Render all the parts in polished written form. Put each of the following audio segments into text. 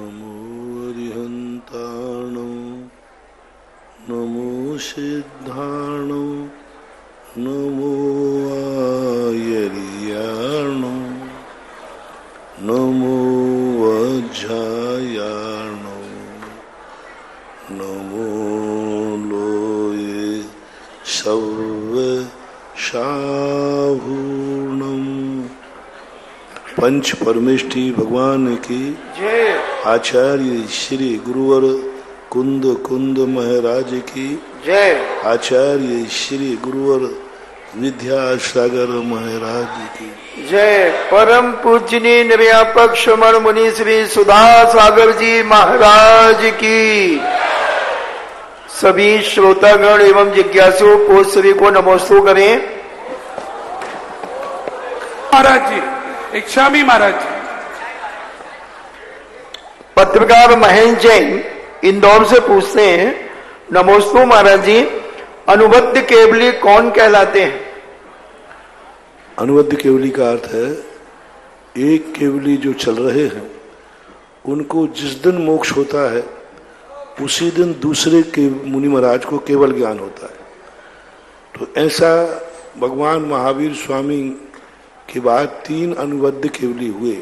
नमो अरिहन्ताणो नमो सिद्धाणो नमो आयर्याणो नमो वज्रायाणो नमो लोये सव्यशाहूणम्। पंच परमेष्ठी भगवान की जय। आचार्य श्री गुरुवर कुंद कुंद महाराज की जय। आचार्य श्री गुरुवर विद्यासागर महाराज की जय। परम पूजनीय निर्यापक श्रमण मुनि श्री सुधा सागर जी महाराज की। सभी श्रोतागण एवं जिज्ञासु को सभी को नमोस्तु करें। महाराज जी, एक स्वामी महाराज जी। पत्रकार महेंद्र जैन इंदौर से पूछते हैं, नमोस्तु महाराज जी, अनुबद्ध केवली कौन कहलाते हैं? अनुबद्ध केवली का अर्थ है एक केवली जो चल रहे हैं उनको जिस दिन मोक्ष होता है उसी दिन दूसरे के मुनि महाराज को केवल ज्ञान होता है। तो ऐसा भगवान महावीर स्वामी के बाद 3 अनुबद्ध केवली हुए।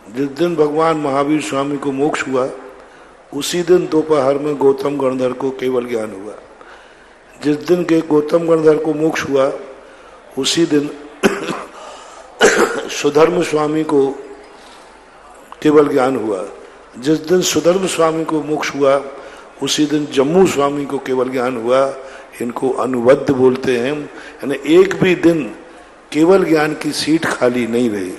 जिस दिन भगवान महावीर स्वामी को मोक्ष हुआ उसी दिन दोपहर में गौतम गणधर को केवल ज्ञान हुआ। जिस दिन के गौतम गणधर को मोक्ष हुआ उसी दिन सुधर्म स्वामी को केवल ज्ञान हुआ। जिस दिन सुधर्म स्वामी को मोक्ष हुआ उसी दिन जम्मू स्वामी को केवल ज्ञान हुआ। इनको अनुबद्ध बोलते हैं। यानी एक भी दिन केवल ज्ञान की सीट खाली नहीं रही।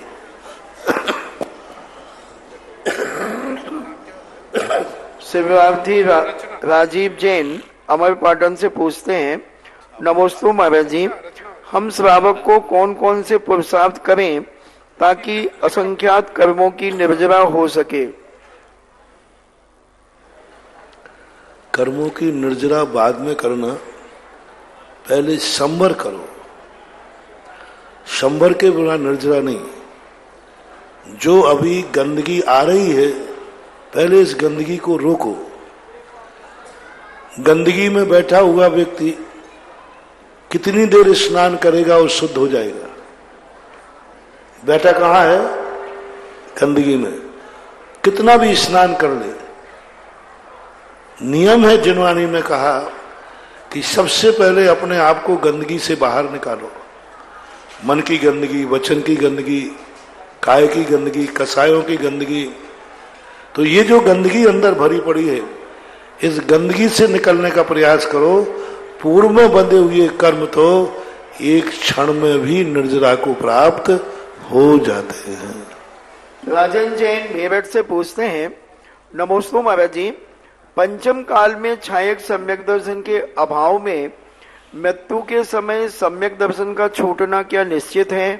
शिवार्थी राजीव जैन अमरपाटन से पूछते हैं, नमोस्तु महाराज जी, हम श्रावक को कौन कौन से पुरुषार्थ करें ताकि असंख्यात कर्मों की निर्जरा हो सके? कर्मों की निर्जरा बाद में करना, पहले संवर करो। संवर के बिना निर्जरा नहीं। जो अभी गंदगी आ रही है पहले इस गंदगी को रोको। गंदगी में बैठा हुआ व्यक्ति कितनी देर स्नान करेगा और शुद्ध हो जाएगा? बैठा कहाँ है? गंदगी में। कितना भी स्नान कर ले। नियम है जिनवानी में कहा कि सबसे पहले अपने आप को गंदगी से बाहर निकालो। मन की गंदगी, वचन की गंदगी, काय की गंदगी, कसायों की गंदगी। तो ये जो गंदगी अंदर भरी पड़ी है इस गंदगी से निकलने का प्रयास करो। पूर्व में बंधे हुए कर्म तो एक क्षण में भी निर्जरा को प्राप्त हो जाते हैं। राजन जैन मेरठ से पूछते हैं, नमोस्तु महाराज जी, पंचम काल में छायक सम्यक दर्शन के अभाव में मृत्यु के समय सम्यक दर्शन का छूटना क्या निश्चित है?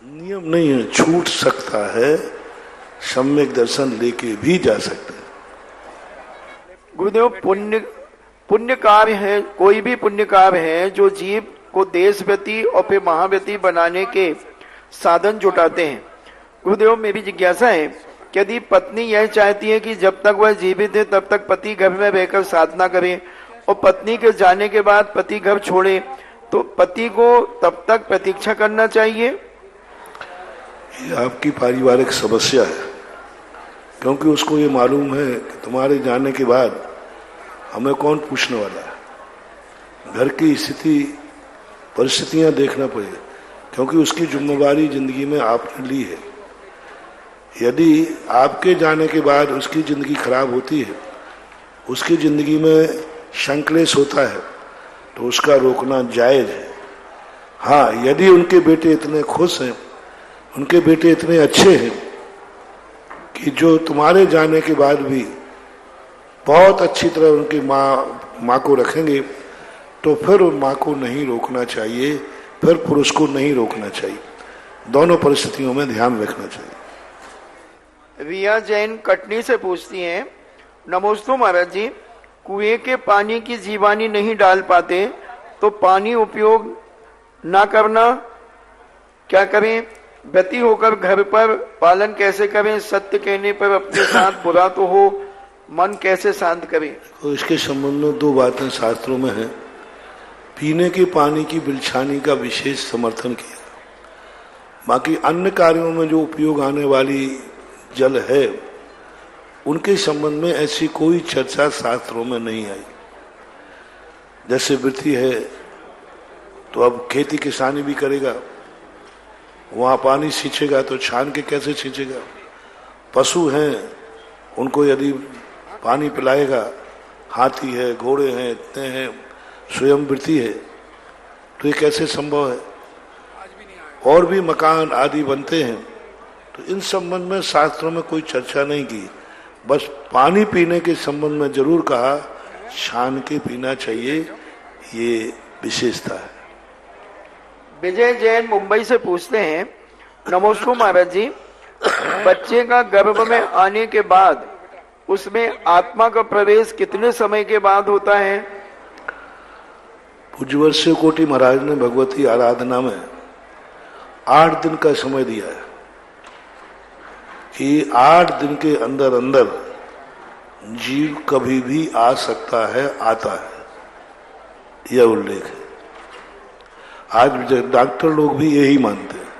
नियम नहीं है, छूट सकता है। सम्यक दर्शन लेके भी जा सकते हैं। गुरुदेव, पुण्य कार्य है, कोई भी पुण्य कार्य है जो जीव को देश व्यती और फिर महाव्यती बनाने के साधन जुटाते हैं। गुरुदेव, मेरी जिज्ञासा है कि यदि पत्नी यह चाहती है कि जब तक वह जीवित है तब तक पति घर में रहकर साधना करे और पत्नी के जाने के बाद पति घर छोड़े, तो पति को तब तक प्रतीक्षा करना चाहिए? ये आपकी पारिवारिक समस्या है, क्योंकि उसको ये मालूम है कि तुम्हारे जाने के बाद हमें कौन पूछने वाला है। घर की स्थिति परिस्थितियां देखना पड़ेगा, क्योंकि उसकी जिम्मेवारी जिंदगी में आपने ली है। यदि आपके जाने के बाद उसकी जिंदगी खराब होती है, उसकी जिंदगी में संक्लेश होता है, तो उसका रोकना जायज है। हाँ, यदि उनके बेटे इतने खुश हैं, उनके बेटे इतने अच्छे हैं कि जो तुम्हारे जाने के बाद भी बहुत अच्छी तरह उनकी माँ को रखेंगे, तो फिर माँ को नहीं रोकना चाहिए, फिर पुरुष को नहीं रोकना चाहिए। दोनों परिस्थितियों में ध्यान रखना चाहिए। रिया जैन कटनी से पूछती हैं, नमोस्तु महाराज जी, कुएं के पानी की जीवानी नहीं डाल पाते तो पानी उपयोग ना करना क्या करें? व्यती होकर घर पर पालन कैसे करें? सत्य कहने पर अपने साथ बुरा तो हो, मन कैसे शांत करें? तो इसके संबंध में 2 बातें शास्त्रों में हैं। पीने के पानी की बिलछानी का विशेष समर्थन किया। बाकी अन्य कार्यों में जो उपयोग आने वाली जल है उनके संबंध में ऐसी कोई चर्चा शास्त्रों में नहीं आई। जैसे वृत्ति है तो अब खेती किसानी भी करेगा, वहां पानी सींचेगा तो छान के कैसे सींचेगा। पशु हैं, उनको यदि पानी पिलाएगा, हाथी है, घोड़े हैं, इतने हैं, स्वयं वृत्ति है, तो ये कैसे संभव है। और भी मकान आदि बनते हैं, तो इन संबंध में शास्त्रों में कोई चर्चा नहीं की। बस पानी पीने के संबंध में जरूर कहा छान के पीना चाहिए, ये विशेषता है। विजय जैन मुंबई से पूछते हैं, नमस्कार महाराज जी, बच्चे का गर्भ में आने के बाद उसमें आत्मा का प्रवेश कितने समय के बाद होता है? पूज्यवर्षीय कोटि महाराज ने भगवती आराधना में 8 दिन का समय दिया है कि 8 दिन के अंदर अंदर जीव कभी भी आ सकता है, आता है, यह उल्लेख है। आज डॉक्टर लोग भी यही मानते हैं।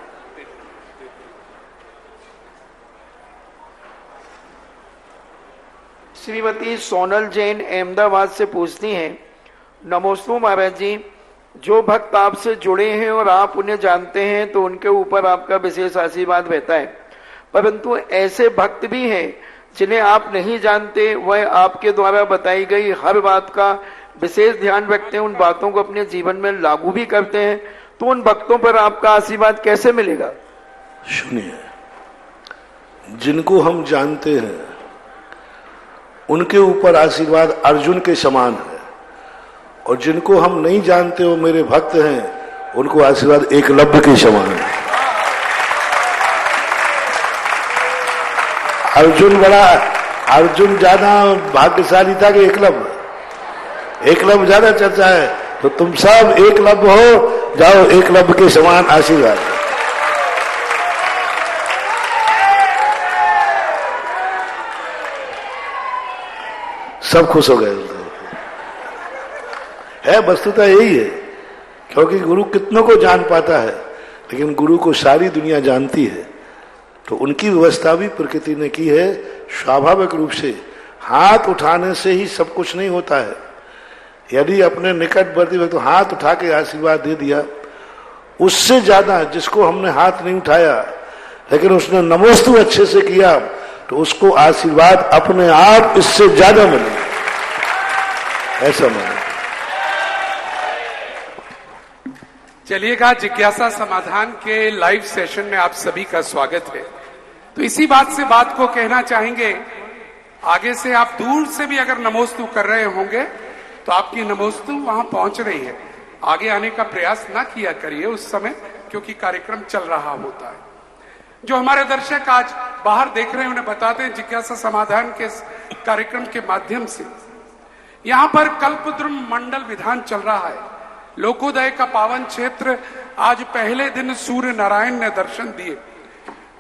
श्रीमती सोनल जैन अहमदाबाद से पूछती हैं, नमस्ते महाराज जी, जो भक्त आपसे जुड़े हैं और आप उन्हें जानते हैं तो उनके ऊपर आपका विशेष आशीर्वाद रहता है, परंतु ऐसे भक्त भी हैं जिन्हें आप नहीं जानते, वह आपके द्वारा बताई गई हर बात का विशेष ध्यान रखते हैं, उन बातों को अपने जीवन में लागू भी करते हैं, तो उन भक्तों पर आपका आशीर्वाद कैसे मिलेगा? सुनिए, जिनको हम जानते हैं उनके ऊपर आशीर्वाद अर्जुन के समान है, और जिनको हम नहीं जानते वो मेरे भक्त हैं, उनको आशीर्वाद एकलव्य के समान है। अर्जुन ज्यादा भाग्यशाली था कि एकलव्य ज्यादा चर्चा है, तो तुम सब एकलव्य हो, जाओ एकलव्य के समान आशीर्वाद। सब खुश हो गए है। वस्तुतः यही है, क्योंकि गुरु कितनों को जान पाता है, लेकिन गुरु को सारी दुनिया जानती है, तो उनकी व्यवस्था भी प्रकृति ने की है। स्वाभाविक रूप से हाथ उठाने से ही सब कुछ नहीं होता है। यदि अपने निकटवर्ती व्यक्ति तो हाथ उठा के आशीर्वाद दे दिया, उससे ज्यादा जिसको हमने हाथ नहीं उठाया लेकिन उसने नमोस्तु अच्छे से किया, तो उसको आशीर्वाद अपने आप इससे ज्यादा मिले, ऐसा माने। चलिएगा, जिज्ञासा समाधान के लाइव सेशन में आप सभी का स्वागत है। तो इसी बात से बात को कहना चाहेंगे, आगे से आप दूर से भी अगर नमोस्तु कर रहे होंगे तो आपकी नमोस्तु वहां पहुंच रही है। आगे आने का प्रयास ना किया करिए उस समय, क्योंकि कार्यक्रम चल रहा होता है। जो हमारे दर्शक आज बाहर देख रहे हैं उन्हें बताते हैं, जिज्ञासा समाधान के कार्यक्रम के माध्यम से यहाँ पर कल्पद्रुम मंडल विधान चल रहा है। लोकोदय का पावन क्षेत्र। आज पहले दिन सूर्य नारायण ने दर्शन दिए।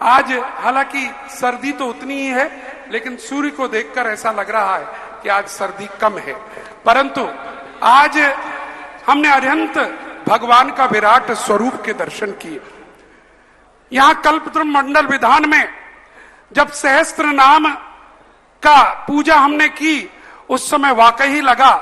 आज हालांकि सर्दी तो उतनी ही है, लेकिन सूर्य को देखकर ऐसा लग रहा है कि आज सर्दी कम है, परंतु आज हमने अत्यंत भगवान का विराट स्वरूप के दर्शन किए। यहाँ कल्पद्रुम मंडल विधान में जब सहस्त्र नाम का पूजा हमने की, उस समय वाकई लगा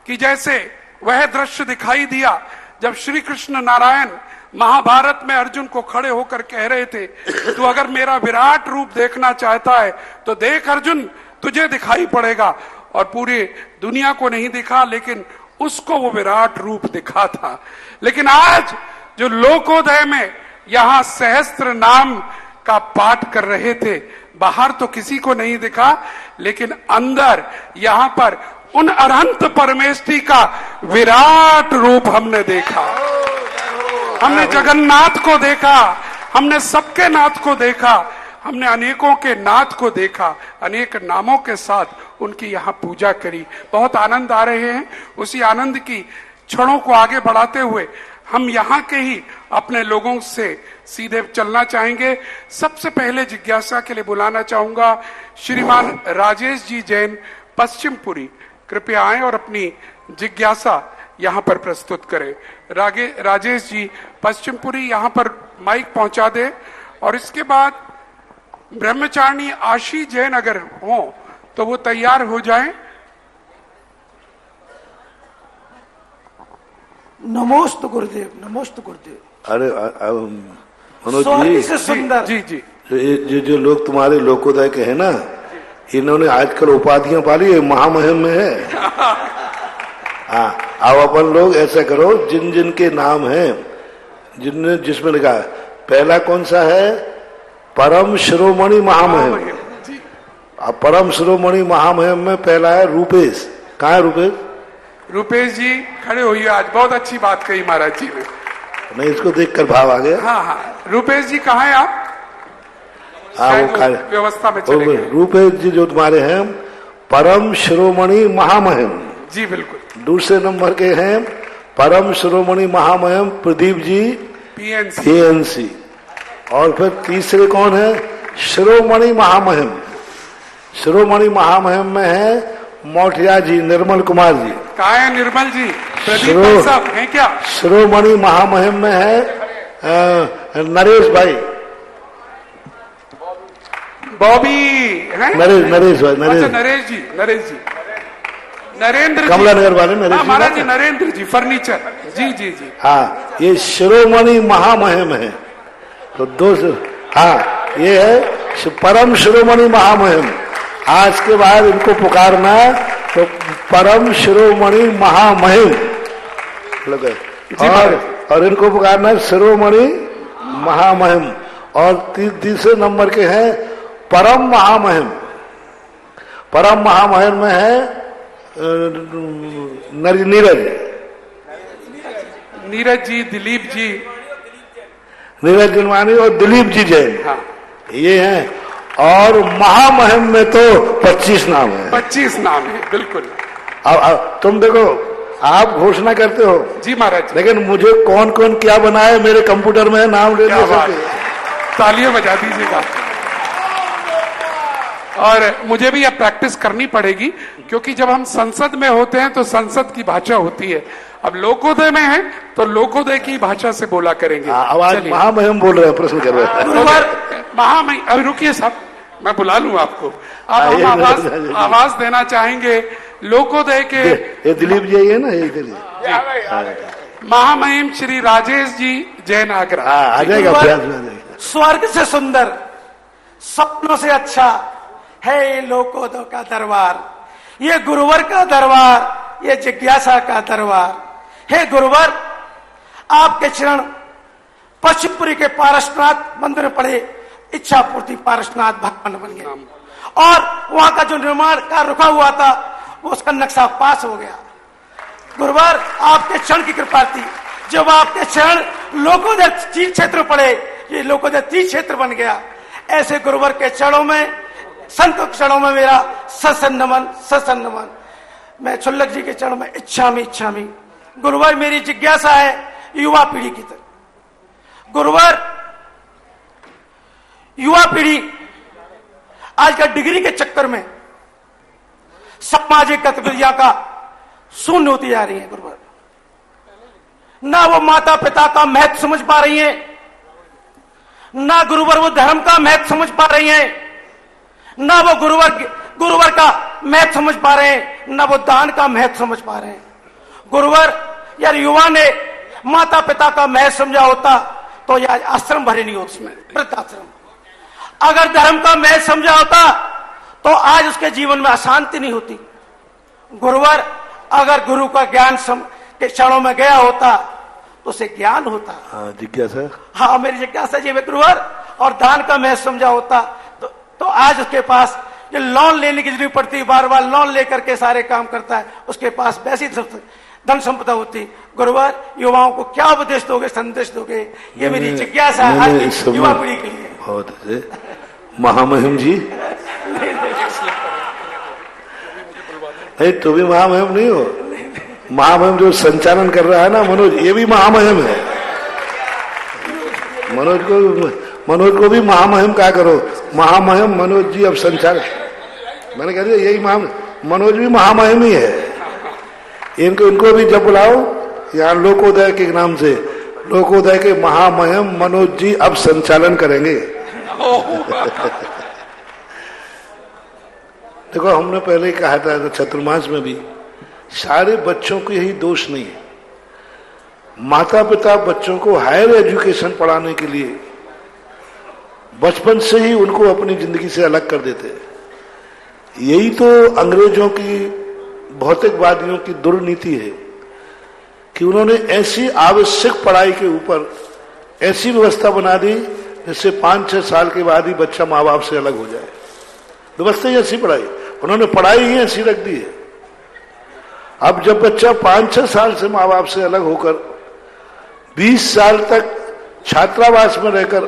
कि जैसे वह दृश्य दिखाई दिया जब श्री कृष्ण नारायण महाभारत में अर्जुन को खड़े होकर कह रहे थे, तू अगर मेरा विराट रूप देखना चाहता है तो देख अर्जुन, तुझे दिखाई पड़ेगा। और पूरी दुनिया को नहीं दिखा, लेकिन उसको वो विराट रूप दिखा था। लेकिन आज जो लोकोदय में यहाँ सहस्त्र नाम का पाठ कर रहे थे, बाहर तो किसी को नहीं दिखा, लेकिन अंदर यहाँ पर उन अनंत परमेष्ठी का विराट रूप हमने देखा। हमने जगन्नाथ को देखा, हमने सबके नाथ को देखा, हमने अनेकों के नाथ को देखा, अनेक नामों के साथ उनकी यहाँ पूजा करी। बहुत आनंद आ रहे हैं। उसी आनंद की क्षणों को आगे बढ़ाते हुए हम यहाँ के ही अपने लोगों से सीधे चलना चाहेंगे। सबसे पहले जिज्ञासा के लिए बुलाना चाहूंगा श्रीमान राजेश जी जैन पश्चिमपुरी, कृपया आए और अपनी जिज्ञासा यहाँ पर प्रस्तुत करें। राजेश जी पश्चिमपुरी यहाँ पर माइक पहुंचा दे, और इसके बाद ब्रह्मचारिणी आशी जैन अगर हो तो वो तैयार हो जाए। नमोस्तु गुरुदेव, नमोस्तु गुरुदेव। अरे मनोज स्वर्ग से सुंदर। जी जी, जो लोग तुम्हारे लोकोदय के हैं ना, इन्होंने आजकल उपाधियां पाली है, महामहिम में है। हाँ, अब अपन लोग ऐसा करो, जिन जिन के नाम हैं, जिनने जिसमें लिखा है, पहला कौन सा है? परम शिरोमणि महामहिम। अब परम शिरोमणि महामहिम में पहला है रूपेश। कहाँ है रूपेश? रूपेश जी खड़े होइए, आज बहुत अच्छी बात कही महाराज जी ने। नहीं, इसको देखकर भाव आ गया। हाँ हाँ, रूपेश जी कहाँ हैं आप? हाँ, वो व्यवस्था में चले गए। रूपेश जी जो तुम्हारे हैं परम शिरोमणि महामहिम। जी बिल्कुल। दूसरे नंबर के हैं परम शिरोमणि महामहिम प्रदीप जी पीएनसी। और फिर तीसरे कौन है? शिरोमणि महामहिम। शिरोमणि महामहिम में है मोठिया जी, निर्मल कुमार जी। कहाँ है निर्मल जी? प्रदीप भाई साहब हैं क्या? शिरोमणि महामहिम में है नरेश भाई, बॉबी है? नरेश भाई, अच्छा नरेश जी, नरेंद्र कमला नगर वाले नरेश जी। महाराज जी नरेंद्र जी फर्नीचर। जी जी जी। हाँ, ये शिरोमणि महामहिम है। तो दो, हाँ, ये है परम शिरोमणि महामहिम। आज के बाद इनको पुकारना तो परम शिरोमणि महामहिम लगे, और इनको पुकारना शिरोमणि महामहिम। और तीसरे नंबर के हैं परम महामहिम। परम महामहिम में है नीरज जी, दिलीप जी, नीरज जिनवानी और दिलीप जी जैन। हाँ। ये हैं। और महामहिम में तो 25 नाम है। 25 नाम है, बिल्कुल। अब तुम देखो, आप घोषणा करते हो जी महाराज, लेकिन मुझे कौन कौन क्या बनाए मेरे कंप्यूटर में नाम ले सकते। तालियां बजा दीजिएगा। और मुझे भी अब प्रैक्टिस करनी पड़ेगी, क्योंकि जब हम संसद में होते हैं तो संसद की भाषा होती है। अब लोकोदय में है तो लोकोदय की भाषा से बोला करेंगे। आवाज महामहिम बोल रहे हैं, प्रश्न कर रहे हैं। महामहिम, अभी रुकिए साहब, मैं बुला लूं आपको। अब हम आवाज देना चाहेंगे लोकोदय के। ये दिलीप जी है ना, ये महामहिम श्री राजेश जी जैन आगरा। आ जाएगा। स्वर्ग से सुंदर, सपनों से अच्छा है ये लोकोदय का दरबार, ये गुरुवर का दरबार, ये जिज्ञासा का दरबार। हे गुरुवर, आपके चरण पश्चिमपुरी के पारसनाथ मंदिर में पड़े, इच्छा पूर्ति पारसनाथ भवन बन गए, और वहां का जो निर्माण कार्य रुका हुआ था वो उसका नक्शा पास हो गया। गुरुवर, आपके चरण की कृपा थी, जब आपके चरण लोकोदय तीर्थ क्षेत्र पड़े, ये लोकोदय तीर्थ क्षेत्र बन गया। ऐसे गुरुवर के चरणों में, संत के चरणों में मेरा सत्संग नमन। मैं छुल्लक जी के चरणों में इच्छामी। गुरुवर, मेरी जिज्ञासा है युवा पीढ़ी की तरफ। गुरुवर, युवा पीढ़ी आज का डिग्री के चक्कर में सामाजिक गतिविधियां का शून्य होती जा रही है। गुरुवर, ना वो माता पिता का महत्व समझ पा रही है, ना गुरुवर वो धर्म का महत्व समझ पा रही है, ना वो गुरुवर का महत्व समझ पा रहे हैं, ना वो दान का महत्व समझ पा रहे हैं। गुरुवर, यार युवा ने माता पिता का महत्व समझा होता तो यार आश्रम भरे नहीं होते, उसमें वृद्धाश्रम। अगर धर्म का महत्व समझा होता तो आज उसके जीवन में अशांति नहीं होती। गुरुवर, अगर गुरु का ज्ञान के क्षणों में गया होता तो उसे ज्ञान होता। हाँ, जिज्ञासा। हाँ, मेरी जिज्ञासा जी है गुरुवर, और दान का महत्व समझा होता तो आज उसके पास ये लोन लेने की जरूरत पड़ती है, बार लोन लेकर के सारे काम करता है, उसके पास वैसी धन संपदा होती। गुरुवर, युवाओं को क्या उपदेश दोगे, संदेश दोगे? ये मेरी जिज्ञासा है आज की युवा पीढ़ी के लिए। बहुत अच्छे महामहिम जी। नहीं, तो भी महामहिम नहीं हो, महामहिम जो संचालन कर रहा है ना मनोज, ये भी महामहिम है। मनोज को भी महामहिम कहा करो। महामहिम मनोज जी अब संचालक, मैंने कह दिया यही मनोज भी महामहिम ही है। इनको भी जब बुलाओ यहाँ लोकोदय के नाम से, लोकोदय के महामहिम मनोज जी अब संचालन करेंगे। देखो हमने पहले ही कहा था चतुर्मास में भी, सारे बच्चों को यही दोष नहीं है। माता पिता बच्चों को हायर एजुकेशन पढ़ाने के लिए बचपन से ही उनको अपनी जिंदगी से अलग कर देते हैं। यही तो अंग्रेजों की, भौतिकवादियों की दुर्नीति है कि उन्होंने ऐसी आवश्यक पढ़ाई के ऊपर ऐसी व्यवस्था बना दी जिससे 5-6 साल के बाद ही बच्चा माँ बाप से अलग हो जाए। व्यवस्था ही ऐसी पढ़ाई, उन्होंने पढ़ाई ही ऐसी रख दी है। अब जब बच्चा 5-6 साल से माँ बाप से अलग होकर 20 साल तक छात्रावास में रहकर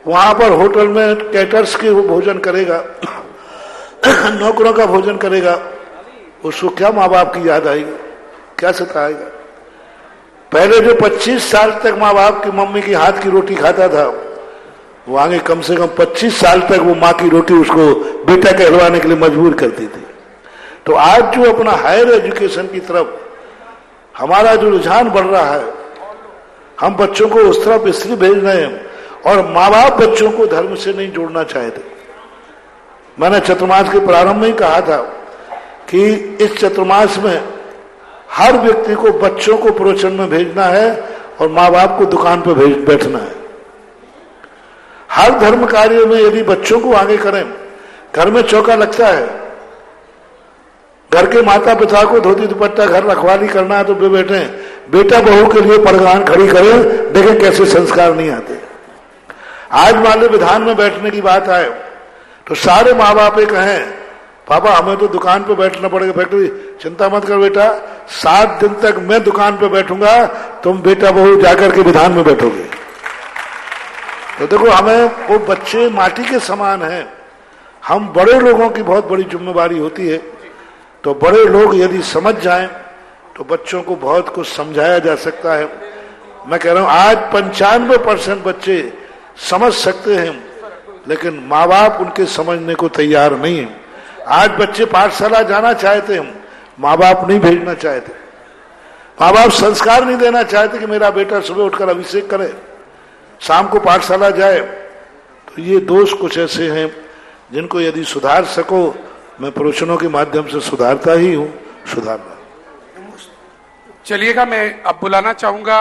वहां पर होटल में कैटर्स के भोजन करेगा, नौकरों का भोजन करेगा, उसको क्या माँ बाप की याद आएगी, क्या सताएगा। पहले जो 25 साल तक माँ बाप की मम्मी की हाथ की रोटी खाता था, वो आगे कम से कम 25 साल तक वो माँ की रोटी उसको बेटा कहलवाने के लिए मजबूर करती थी। तो आज जो अपना हायर एजुकेशन की तरफ हमारा जो रुझान बढ़ रहा है, हम बच्चों को उस तरफ इसलिए भेज रहे हैं, और माँ बाप बच्चों को धर्म से नहीं जोड़ना चाहते। मैंने चतुर्मास के प्रारंभ में ही कहा था कि इस चतुर्मास में हर व्यक्ति को बच्चों को प्रवचन में भेजना है और माँ बाप को दुकान पर बैठना है। हर धर्म कार्य में यदि बच्चों को आगे करें, घर में चौका लगता है, घर के माता पिता को धोती दुपट्टा घर रखवाली करना है तो वे बैठे, बेटा बहू के लिए परगान खड़ी करें, देखें कैसे संस्कार नहीं आते। आज मान लो विधान में बैठने की बात आए तो सारे माँ बाप ये कहें पापा हमें तो दुकान पे बैठना पड़ेगा, फैक्ट्री चिंता मत कर बेटा, 7 दिन तक मैं दुकान पे बैठूंगा, तुम बेटा बहू जाकर के विधान में बैठोगे। तो देखो हमें वो बच्चे माटी के समान हैं, हम बड़े लोगों की बहुत बड़ी जिम्मेवारी होती है। तो बड़े लोग यदि समझ जाएं तो बच्चों को बहुत कुछ समझाया जा सकता है। मैं कह रहा हूं आज 95% बच्चे समझ सकते हैं, लेकिन माँ बाप उनके समझने को तैयार नहीं है। आज बच्चे पाठशाला जाना चाहते हैं, माँ बाप नहीं भेजना चाहते। माँ बाप संस्कार नहीं देना चाहते कि मेरा बेटा सुबह उठकर अभिषेक करे, शाम को पाठशाला जाए। तो ये दोष कुछ ऐसे हैं जिनको यदि सुधार सको, मैं प्रवचनों के माध्यम से सुधारता ही हूं, सुधारना। चलिएगा, मैं अब बुलाना चाहूंगा,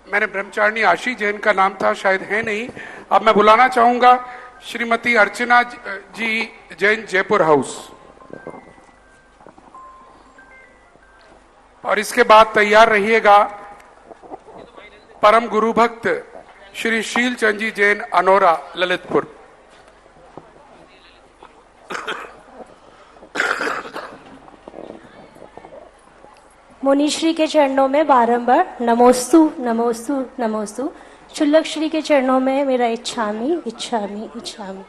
मैंने ब्रह्मचारिणी आशी जैन का नाम था, शायद है नहीं। अब मैं बुलाना चाहूंगा श्रीमती अर्चना जी जैन, जयपुर हाउस। और इसके बाद तैयार रहिएगा परम गुरु भक्त श्री शील चंद जी जैन, अनोरा, ललितपुर। मुनिश्री के चरणों में बारंबार नमोस्तु नमोस्तु नमोस्तु। शुल्लक श्री के चरणों में मेरा इच्छामी इच्छामी इच्छामी।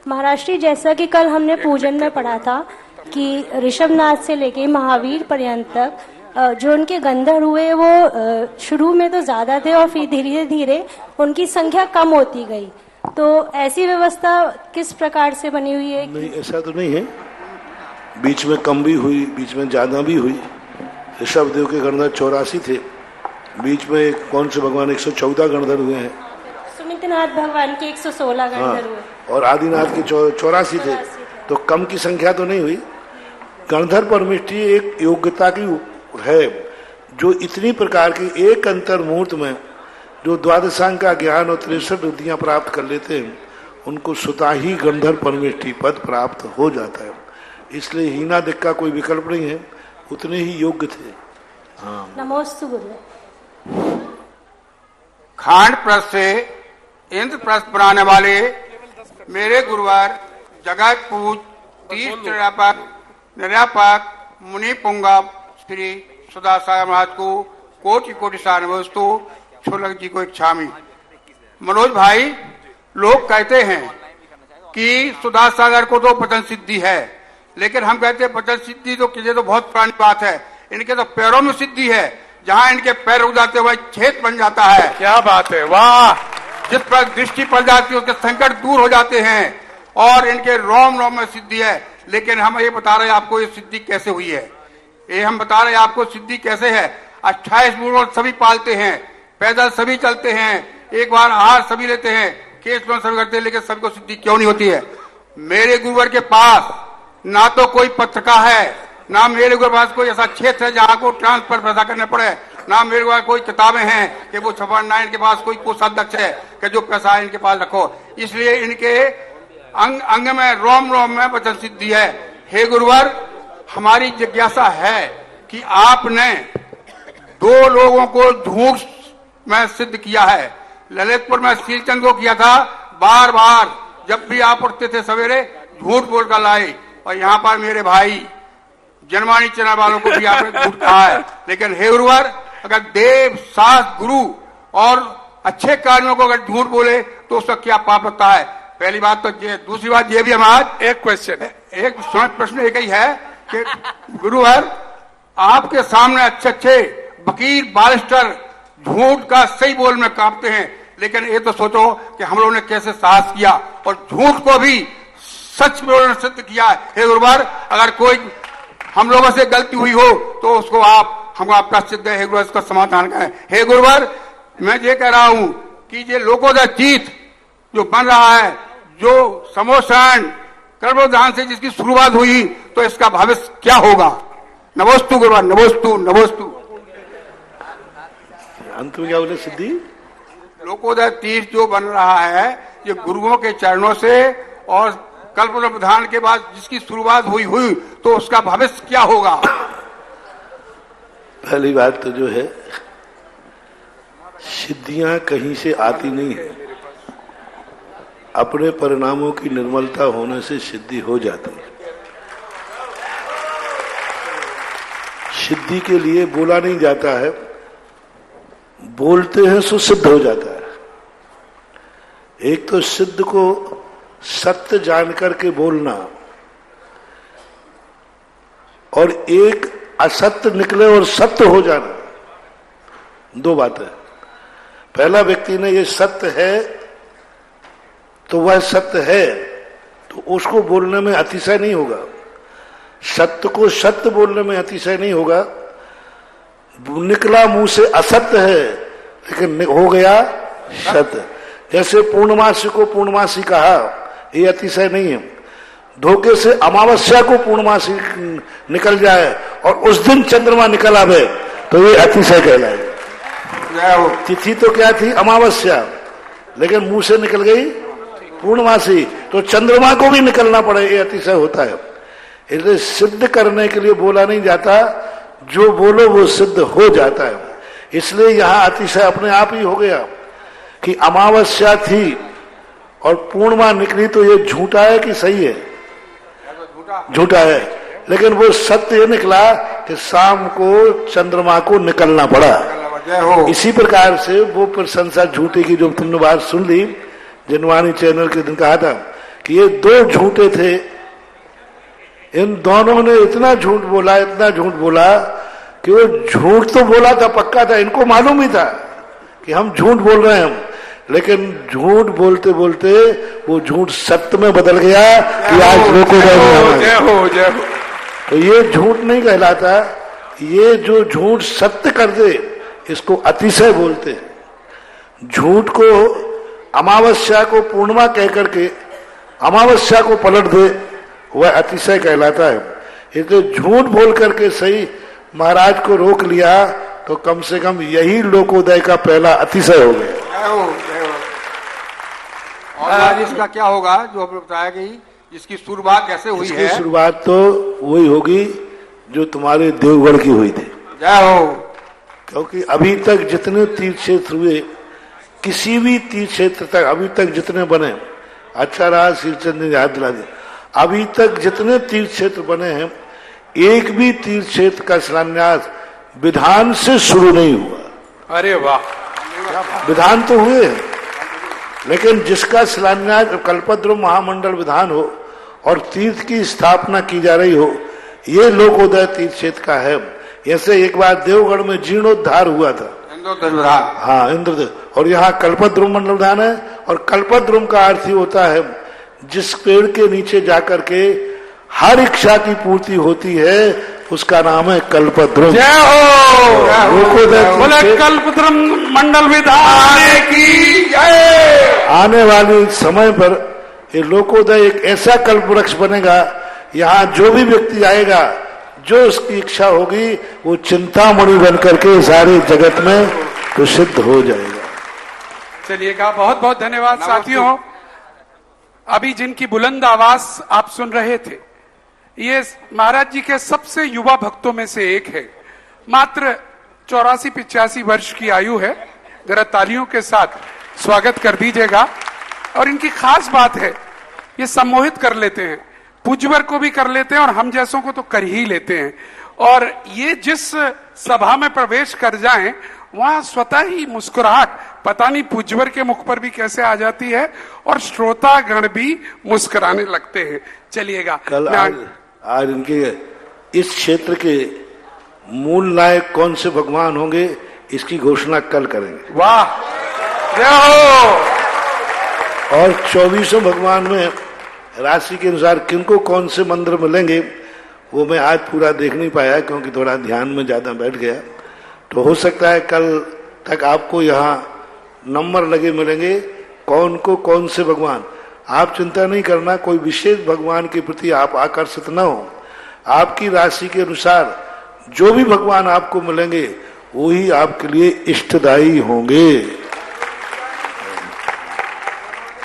महाराष्ट्री, जैसा कि कल हमने पूजन में पढ़ा था कि ऋषभनाथ से लेके महावीर पर्यंत तक जो उनके गंधर्व हुए वो शुरू में तो ज्यादा थे और फिर धीरे धीरे उनकी संख्या कम होती गई। तो ऐसी व्यवस्था किस प्रकार से बनी हुई है? नहीं, ऐसा तो नहीं है, बीच में कम भी हुई, बीच में ज्यादा भी हुई। ऋषभ देव के गणधर 84 थे, बीच में कौन से भगवान 114 गणधर हुए हैं। सुमितनाथ भगवान के 116 गणधर हुए, और आदिनाथ के 84 थे। तो कम की संख्या तो नहीं हुई। गणधर परमिष्टि एक योग्यता की है जो इतनी प्रकार की एक अंतर मुहूर्त में जो द्वादशांग का ज्ञान और 63 रिद्धियां प्राप्त कर लेते हैं, उनको स्वतः ही गणधर परमिष्टि पद प्राप्त हो जाता है। इसलिए हीना दिक का कोई विकल्प नहीं है, उतने ही योग्य थे। हाँ, नमोस्तु गुरु। खांड प्रस्थ से इंद्र प्रस्थ बनाने वाले मेरे गुरुवार जगत पूज तीर्थ निर्यापक मुनि पुंगा श्री सुदासागर महाराज को कोटि कोटि सानवस्तु छोलक जी को इच्छामी। मनोज भाई, लोग कहते हैं कि सुदासागर को तो पतन सिद्धि है, लेकिन हम कहते हैं पतन सिद्धि तो किसी तो बहुत पुरानी बात है। इनके तो पैरों में सिद्धि है, जहां इनके पैर रुक जाते हुए छेद बन जाता है। क्या बात है, वाह। जिस पर दृष्टि पड़ जाती है उसके संकट दूर हो जाते हैं और इनके रोम रोम में सिद्धि है। लेकिन हम ये बता रहे हैं आपको ये सिद्धि कैसे हुई है, ये हम बता रहे हैं आपको सिद्धि कैसे है। 28 मूल सभी पालते हैं, पैदल सभी चलते हैं, एक बार आहार सभी लेते हैं, केस लोन सभी करते हैं, लेकिन सभी को सिद्धि क्यों नहीं होती है? मेरे गुरुवर के पास ना तो कोई पत्रिका है, ना मेरे गुरुवर के पास कोई ऐसा क्षेत्र है जहां को ट्रांसफर पैदा करने पड़े, ना मेरे पास कोई किताबें हैं कि वो छपड़ना, इनके पास कोई कोषाध्यक्ष है कि जो पैसा है इनके पास रखो। इसलिए इनके अंग अंग में रोम रोम में वचन सिद्धि है। हे गुरुवर, हमारी जिज्ञासा है कि आपने 2 लोगों को झूठ में सिद्ध किया है। ललितपुर में शीलचंद को किया था, बार बार जब भी आप उठते थे सवेरे झूठ बोलकर लाए, और यहाँ पर मेरे भाई जनवाणी चैनल वालों को भी आपने झूठ कहा है। लेकिन हे गुरुवर, अगर देव शास्त्र गुरु और अच्छे कार्यों को अगर झूठ बोले तो उसका क्या पाप होता है? पहली बात तो ये। दूसरी बात ये भी हम आज एक क्वेश्चन, एक प्रश्न एक ही है कि गुरुवर, आपके सामने अच्छे अच्छे वकील बारिस्टर झूठ का सही बोल में कांपते हैं, लेकिन ये तो सोचो कि हम लोगों ने कैसे साहस किया और झूठ को भी सच में सिद्ध किया है। हे गुरुवर, अगर कोई हम लोगों से गलती हुई हो तो उसको हम आपका सिद्ध है, हे गुरुवर, इसका समाधान करें। हे गुरुवर, मैं ये कह रहा हूं कि ये लोकोदय तीर्थ जो बन रहा है, जो समोसान कर्मोद्धान से जिसकी शुरुआत हुई, तो इसका भविष्य क्या होगा? नमोस्तु गुरुवर, नमोस्तु नमोस्तु। अंत में क्या बोले सिद्धि? लोकोदय तीर्थ जो बन रहा है, ये गुरुओं के चरणों से और कल्पवृधान के बाद जिसकी शुरुआत हुई तो उसका भविष्य क्या होगा? पहली बात तो जो है, सिद्धियां कहीं से आती नहीं है, अपने परिणामों की निर्मलता होने से सिद्धि हो जाती है। सिद्धि के लिए बोला नहीं जाता है, बोलते हैं सो सिद्ध हो जाता है। एक तो सिद्ध को सत्य जान करके बोलना, और एक असत्य निकले और सत्य हो जाना, 2 बातें। पहला व्यक्ति ने ये सत्य है तो वह सत्य है, तो उसको बोलने में अतिशय नहीं होगा। सत्य को सत्य बोलने में अतिशय नहीं होगा। निकला मुंह से असत्य है लेकिन हो गया सत्य। जैसे पूर्णमासी को पूर्णमासी कहा, ये अतिशय नहीं है। धोखे से अमावस्या को पूर्णमासी निकल जाए और उस दिन चंद्रमा निकल आवे तो ये अतिशय कहलाएगा। तिथि तो क्या थी? अमावस्या, लेकिन मुंह से निकल गई पूर्णमासी, तो चंद्रमा को भी निकलना पड़े, ये अतिशय होता है। इसलिए सिद्ध करने के लिए बोला नहीं जाता, जो बोलो वो सिद्ध हो जाता है। इसलिए यहां अतिशय अपने आप ही हो गया कि अमावस्या थी और पूर्णिमा निकली, तो ये झूठा है कि सही है? झूठा है। लेकिन वो सत्य निकला कि शाम को चंद्रमा को निकलना पड़ा। इसी प्रकार से वो प्रशंसा झूठे की जो तुमने बात सुन ली, जनवाणी चैनल के दिन कहा था कि ये 2 झूठे थे, इन दोनों ने इतना झूठ बोला कि वो झूठ तो बोला था, पक्का था, इनको मालूम ही था कि हम झूठ बोल रहे हैं, लेकिन झूठ बोलते बोलते वो झूठ सत्य में बदल गया कि आज लोगों को तो ये झूठ नहीं कहलाता। ये जो झूठ सत्य कर दे इसको अतिशय बोलते हैं। झूठ को अमावस्या को पूर्णिमा कह करके अमावस्या को पलट दे, वह अतिशय कहलाता है। इसलिए झूठ बोल करके सही महाराज को रोक लिया तो कम से कम यही लोकोदय का पहला अतिशय हो गया। और आज इसका क्या होगा जो आपने बताया कि इसकी शुरुआत कैसे हुई है? इसकी शुरुआत तो वही होगी जो तुम्हारे देवगढ़ की हुई थी। जय हो। क्योंकि अभी तक जितने तीर्थ क्षेत्र हुए, किसी भी तीर्थ क्षेत्र तक अभी तक जितने बने, अच्छा रहा शीलचंद ने याद दिला दिया, अभी तक जितने तीर्थ क्षेत्र बने हैं, एक भी तीर्थ क्षेत्र का शिलान्यास विधान से शुरू नहीं हुआ। अरे वाह, विधान तो हुए, लेकिन जिसका शिलान्यास कल्पद्रुम महामंडल विधान हो और तीर्थ की स्थापना की जा रही हो, ये लोकोदय तीर्थ क्षेत्र का है। ऐसे एक बार देवगढ़ में जीर्णोद्धार हुआ था। हाँ, इंद्रदेव। और यहाँ कल्पद्रुम मंडलधान है, और कल्पद्रुम का अर्थ ही होता है जिस पेड़ के नीचे जाकर के हर इच्छा की पूर्ति होती है, उसका नाम है कल्पद्रुम। जय हो, बोले कल्पद्रुम मंडल विधान की जय। आने वाले समय पर ये लोकोदय एक ऐसा कल्प वृक्ष बनेगा, यहाँ जो भी व्यक्ति आएगा, जो उसकी इच्छा होगी, वो चिंतामणि बनकर के सारे जगत में प्रसिद्ध हो जाएगा। चलिएगा, बहुत बहुत धन्यवाद साथियों। अभी जिनकी बुलंद आवाज आप सुन रहे थे, ये महाराज जी के सबसे युवा भक्तों में से एक है। मात्र 84-85 वर्ष की आयु है। जरा तालियों के साथ स्वागत कर दीजिएगा। और इनकी खास बात है, ये सम्मोहित कर लेते हैं, पूज्यवर को भी कर लेते हैं और हम जैसों को तो कर ही लेते हैं। और ये जिस सभा में प्रवेश कर जाएं, वहां स्वतः ही मुस्कुराहट पता नहीं पूज्यवर के मुख पर भी कैसे आ जाती है, और श्रोतागण भी मुस्कुराने लगते हैं। चलिएगा, कल आज इनके इस क्षेत्र के मूल नायक कौन से भगवान होंगे, इसकी घोषणा कल करेंगे। वाह, जय हो। और 24 भगवान में राशि के अनुसार किनको कौन से मंदिर मिलेंगे, वो मैं आज पूरा देख नहीं पाया क्योंकि थोड़ा ध्यान में ज्यादा बैठ गया। तो हो सकता है कल तक आपको यहाँ नंबर लगे मिलेंगे, कौन को कौन से भगवान। आप चिंता नहीं करना, कोई विशेष भगवान के प्रति आप आकर्षित न हो। आपकी राशि के अनुसार जो भी भगवान आपको मिलेंगे, वही आपके लिए इष्टदायी होंगे।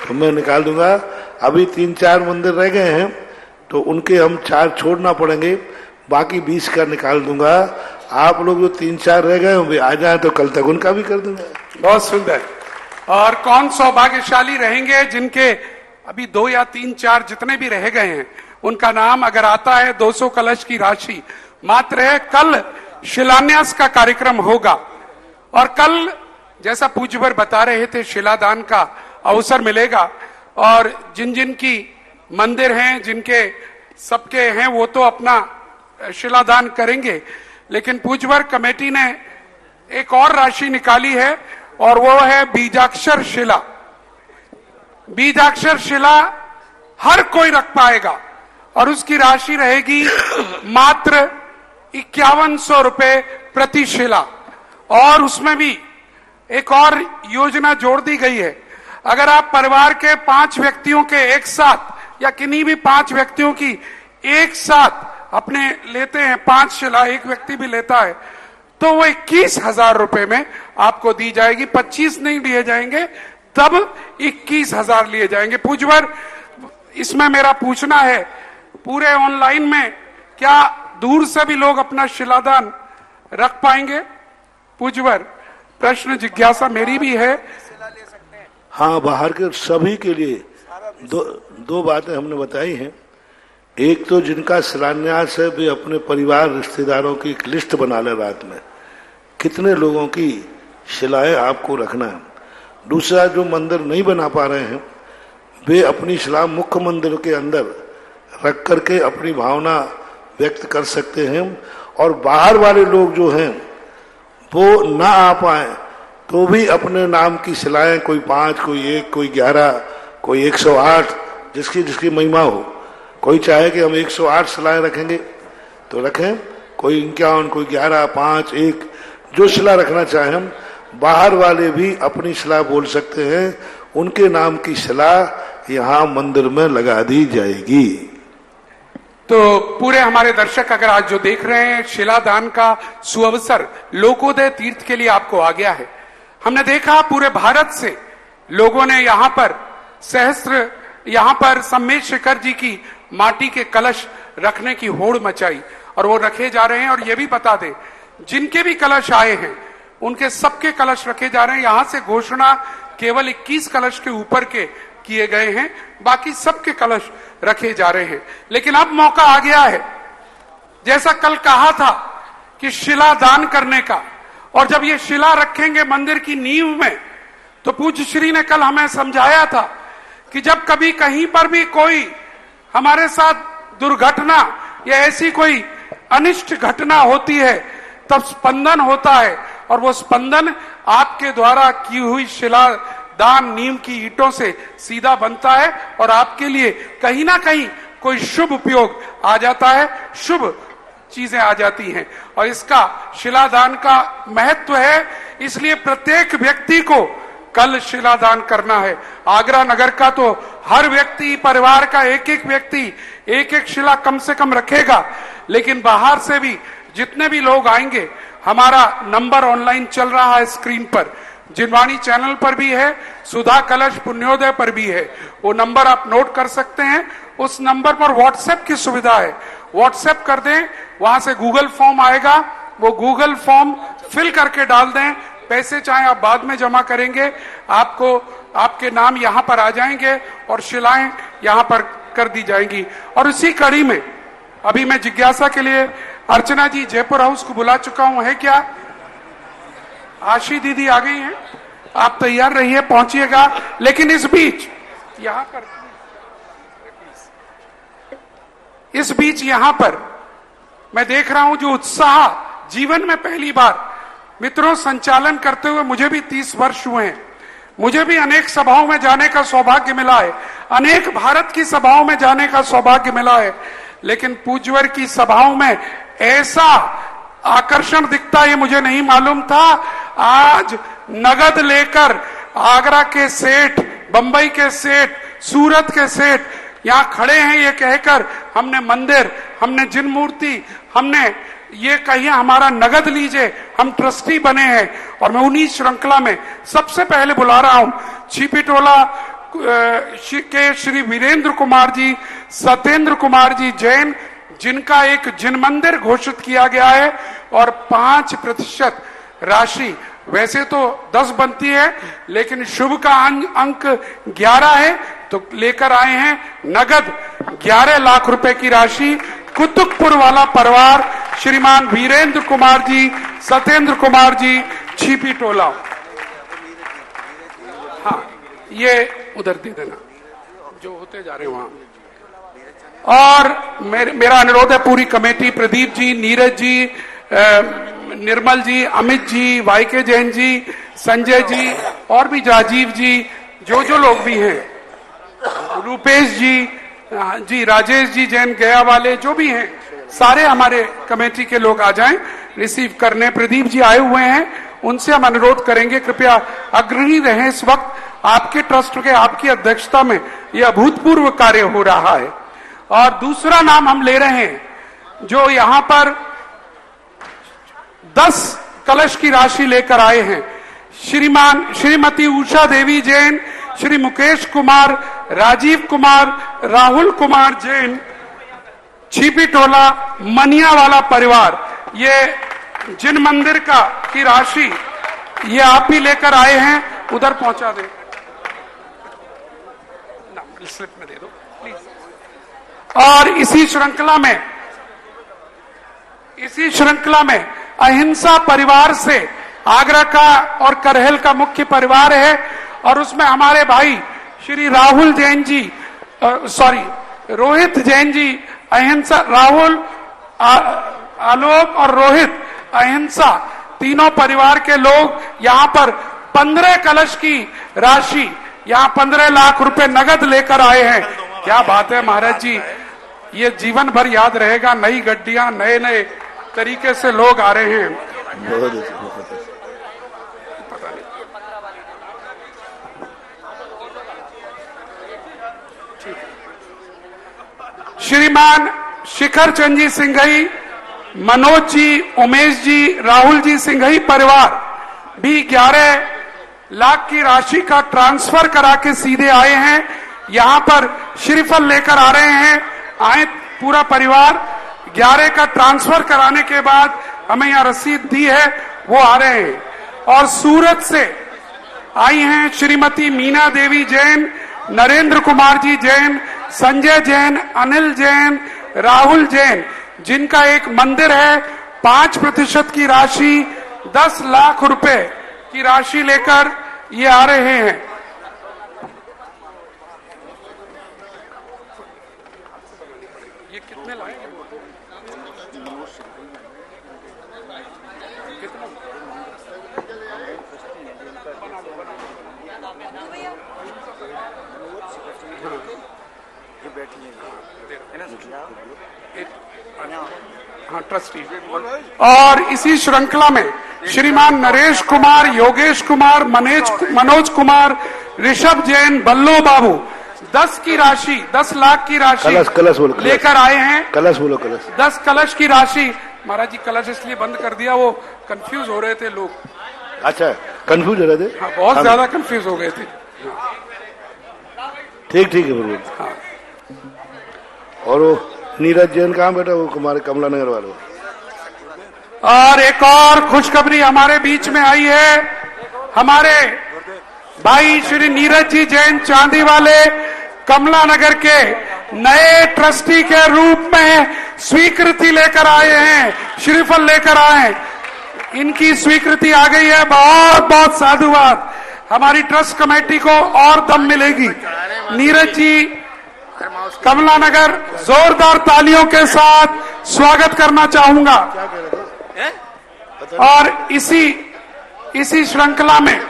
तो मैं निकाल दूंगा। अभी 3-4 मंदिर रह गए हैं, तो उनके हम 4 छोड़ना पड़ेंगे, बाकी 20 का निकाल दूंगा। आप लोग जो 3-4 रह गए होंगे आ जाए तो कल तक उनका भी कर दूंगा। बहुत सुंदर। और कौन सौभाग्यशाली रहेंगे जिनके अभी 2 या 3-4 जितने भी रह गए हैं, उनका नाम अगर आता है 200 कलश की राशि मात्र है। कल शिलान्यास का कार्यक्रम होगा, और कल जैसा पूज्यवर बता रहे थे, शिलादान का अवसर मिलेगा। और जिन जिन की मंदिर हैं, जिनके सबके हैं, वो तो अपना शिलादान करेंगे, लेकिन पूज्यवर कमेटी ने एक और राशि निकाली है, और वो है बीजाक्षर शिला। बीजाक्षर शिला हर कोई रख पाएगा, और उसकी राशि रहेगी मात्र 5100 रुपए प्रति शिला। और उसमें भी एक और योजना जोड़ दी गई है, अगर आप परिवार के 5 व्यक्तियों के एक साथ या किन्हीं भी 5 व्यक्तियों की एक साथ अपने लेते हैं, 5 शिला एक व्यक्ति भी लेता है, तो वो 21,000 रुपए में आपको दी जाएगी। 25 नहीं लिए जाएंगे, तब 21,000 लिए जाएंगे। पूज्यवर, इसमें मेरा पूछना है, पूरे ऑनलाइन में क्या दूर से भी लोग अपना शिलादान रख पाएंगे? पूज्यवर, प्रश्न जिज्ञासा मेरी भी है। हाँ, बाहर के सभी के लिए दो बातें हमने बताई हैं। एक तो जिनका शिलान्यास है, वे अपने परिवार रिश्तेदारों की एक लिस्ट बना ले रात में, कितने लोगों की शिलाएं आपको रखना है। दूसरा, जो मंदिर नहीं बना पा रहे हैं, वे अपनी शिला मुख्य मंदिर के अंदर रख करके अपनी भावना व्यक्त कर सकते हैं। और बाहर वाले लोग जो हैं वो ना आ पाए तो भी अपने नाम की शिलाएं, कोई 5, कोई 1, कोई 11, कोई 108, जिसकी जिसकी महिमा हो। कोई चाहे कि हम 108 शिलाएं रखेंगे तो रखें, कोई 51, कोई 11, 5, 1, जो शिला रखना चाहे हम। बाहर वाले भी अपनी शिला बोल सकते हैं, उनके नाम की शिला यहाँ मंदिर में लगा दी जाएगी। तो पूरे हमारे दर्शक अगर आज जो देख रहे हैं, शिलादान का सुअवसर लोकोदय तीर्थ के लिए आपको आ गया है। हमने देखा पूरे भारत से लोगों ने यहाँ पर सहस्त्र, यहाँ पर सम्मेद शिखर जी की माटी के कलश रखने की होड़ मचाई, और वो रखे जा रहे हैं। और ये भी बता दें, जिनके भी कलश आए हैं उनके सबके कलश रखे जा रहे हैं। यहां से घोषणा केवल 21 कलश के ऊपर के किए गए हैं, बाकी सबके कलश रखे जा रहे हैं। लेकिन अब मौका आ गया है, जैसा कल कहा था कि शिला दान करने का, और जब ये शिला रखेंगे मंदिर की नींव में, तो पूज्य श्री ने कल हमें समझाया था कि जब कभी कहीं पर भी कोई हमारे साथ दुर्घटना या ऐसी कोई अनिष्ट घटना होती है, तब स्पंदन होता है, और वो स्पंदन आपके द्वारा की हुई शिला दान नीम की ईंटों से सीधा बनता है, और आपके लिए कहीं ना कहीं कोई शुभ उपयोग आ जाता है, शुभ चीजें आ जाती हैं। और इसका शिलादान का महत्व है, इसलिए प्रत्येक व्यक्ति को कल शिलादान करना है। आगरा नगर का तो हर व्यक्ति, परिवार का एक एक व्यक्ति एक एक शिला कम से कम रखेगा, लेकिन बाहर से भी जितने भी लोग आएंगे, हमारा नंबर ऑनलाइन चल रहा है स्क्रीन पर, जिनवाणी चैनल पर भी है, सुधा कलश पुण्योदय पर भी है, वो नंबर आप नोट कर सकते हैं। उस नंबर पर व्हाट्सएप की सुविधा है, व्हाट्सएप कर दें, वहां से गूगल फॉर्म आएगा, वो गूगल फॉर्म फिल करके डाल दें। पैसे चाहे आप बाद में जमा करेंगे, आपको आपके नाम यहां पर आ जाएंगे और शिलाएं यहां पर कर दी जाएंगी। और इसी कड़ी में अभी मैं जिज्ञासा के लिए अर्चना जी जयपुर हाउस को बुला चुका हूं, है क्या? आशी दीदी आ गई हैं, आप तैयार रहिए, पहुंचिएगा। लेकिन इस बीच यहां पर मैं देख रहा हूं जो उत्साह, जीवन में पहली बार मित्रों संचालन करते हुए मुझे भी 30 वर्ष हुए हैं, मुझे भी अनेक सभाओं में जाने का सौभाग्य मिला है, अनेक भारत की सभाओं में जाने का सौभाग्य मिला है, लेकिन पूज्यवर की सभाओं में ऐसा आकर्षण दिखता ये मुझे नहीं मालूम था। आज नगद लेकर आगरा के सेठ, बंबई के सेठ, सूरत के सेठ यहां खड़े हैं, ये कहकर हमने मंदिर, हमने जिन मूर्ति, हमने ये कहिए हमारा नगद लीजिए, हम ट्रस्टी बने हैं। और मैं उन्हीं श्रृंखला में सबसे पहले बुला रहा हूं छिपीटोला के श्री वीरेंद्र कुमार जी, सत्येंद्र कुमार जी जैन, जिनका एक जिन मंदिर घोषित किया गया है, और 5% राशि, वैसे तो 10 बनती है, लेकिन शुभ का अंक 11 है, तो लेकर आए हैं नगद 11 लाख रुपए की राशि। कुतुकपुर वाला परिवार, श्रीमान वीरेंद्र कुमार जी, सत्येंद्र कुमार जी, छिपीटोला। हाँ, ये उधर दे देना जो होते जा रहे हैं वहां। और मेरा अनुरोध है पूरी कमेटी, प्रदीप जी, नीरज जी, निर्मल जी, अमित जी, वाईके जैन जी, संजय जी, और भी राजीव जी, जो लोग भी हैं, रूपेश जी, राजेश जी जैन गया वाले, जो भी हैं, सारे हमारे कमेटी के लोग आ जाएं रिसीव करने। प्रदीप जी आए हुए हैं, उनसे हम अनुरोध करेंगे कृपया अग्रणी रहें। इस वक्त आपके ट्रस्ट के, आपकी अध्यक्षता में यह अभूतपूर्व कार्य हो रहा है। और दूसरा नाम हम ले रहे हैं जो यहां पर 10 कलश की राशि लेकर आए हैं, श्रीमती उषा देवी जैन, श्री मुकेश कुमार, राजीव कुमार, राहुल कुमार जैन, छिपीटोला मनिया वाला परिवार। ये जिन मंदिर की राशि ये आप ही लेकर आए हैं, उधर पहुंचा दें, स्लिप में दे दो प्लीज। और इसी श्रृंखला में अहिंसा परिवार से, आगरा का और करहल का मुख्य परिवार है, और उसमें हमारे भाई श्री राहुल जैन जी, रोहित जैन जी, अहिंसा, राहुल, आलोक और रोहित, अहिंसा, तीनों परिवार के लोग यहां पर 15 कलश की राशि, यहां 15 लाख रुपए नगद लेकर आए हैं। क्या बात है महाराज जी, ये जीवन भर याद रहेगा। नई गड्डियां, नए नए तरीके से लोग आ रहे हैं। बहुत अच्छा। श्रीमान शिखर चंद जी सिंघई, मनोज जी, उमेश जी, राहुल जी सिंघई परिवार भी 11 लाख की राशि का ट्रांसफर करा के सीधे आए हैं। यहां पर श्रीफल लेकर आ रहे हैं, आए पूरा परिवार। 11 का ट्रांसफर कराने के बाद हमें यहां रसीद दी है, वो आ रहे हैं। और सूरत से आई हैं श्रीमती मीना देवी जैन, नरेंद्र कुमार जी जैन, संजय जैन, अनिल जैन, राहुल जैन, जिनका एक मंदिर है। 5% की राशि, 10 लाख रुपए की राशि लेकर ये आ रहे हैं। ये कितने लाएंगे? हाँ ट्रस्टी। और इसी श्रृंखला में श्रीमान नरेश कुमार, योगेश कुमार, मनोज कुमार, ऋषभ जैन, बल्लो बाबू 10 लाख की राशि कलश बोलो, लेकर आए हैं। कलश बोलो, कलश 10 कलश की राशि। महाराज जी कलश इसलिए बंद कर दिया, वो कंफ्यूज हो रहे थे लोग। अच्छा, कंफ्यूज हो रहे थे। हाँ, बहुत ज्यादा कंफ्यूज हो गए थे। ठीक है प्रभु। हाँ। और वो नीरज जैन कहाँ बैठा, वो हमारे कमला नगर वालों। और एक और खुशखबरी हमारे बीच में आई है। हमारे भाई श्री नीरज जी जैन चांदी वाले कमला नगर के नए ट्रस्टी के रूप में स्वीकृति लेकर आए हैं, श्रीफल लेकर आए। इनकी स्वीकृति आ गई है। बहुत बहुत साधुवाद। हमारी ट्रस्ट कमेटी को और दम मिलेगी। नीरज जी कमला नगर जोरदार तालियों के साथ स्वागत करना चाहूंगा। और इसी श्रृंखला में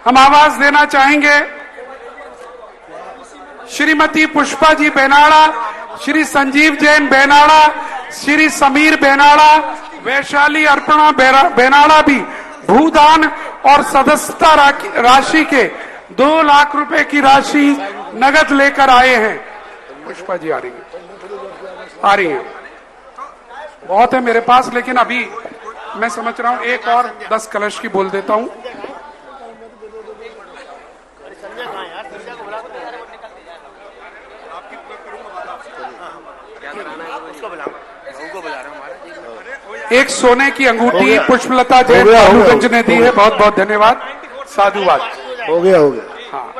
हम आवाज देना चाहेंगे श्रीमती पुष्पा जी बेनाड़ा, श्री संजीव जैन बेनाड़ा, श्री समीर बेनाड़ा, वैशाली अर्पणा बेनाड़ा भी भूदान और सदस्यता राशि के 2 लाख रुपए की राशि नगद लेकर आए हैं। पुष्पा जी आ रही हैं। बहुत है मेरे पास, लेकिन अभी मैं समझ रहा हूं एक और 10 कलश की बोल देता हूं। एक सोने की अंगूठी पुष्पलता जैन बालूगंज ने दी है। बहुत बहुत धन्यवाद, साधुवाद। हो गया। हाँ।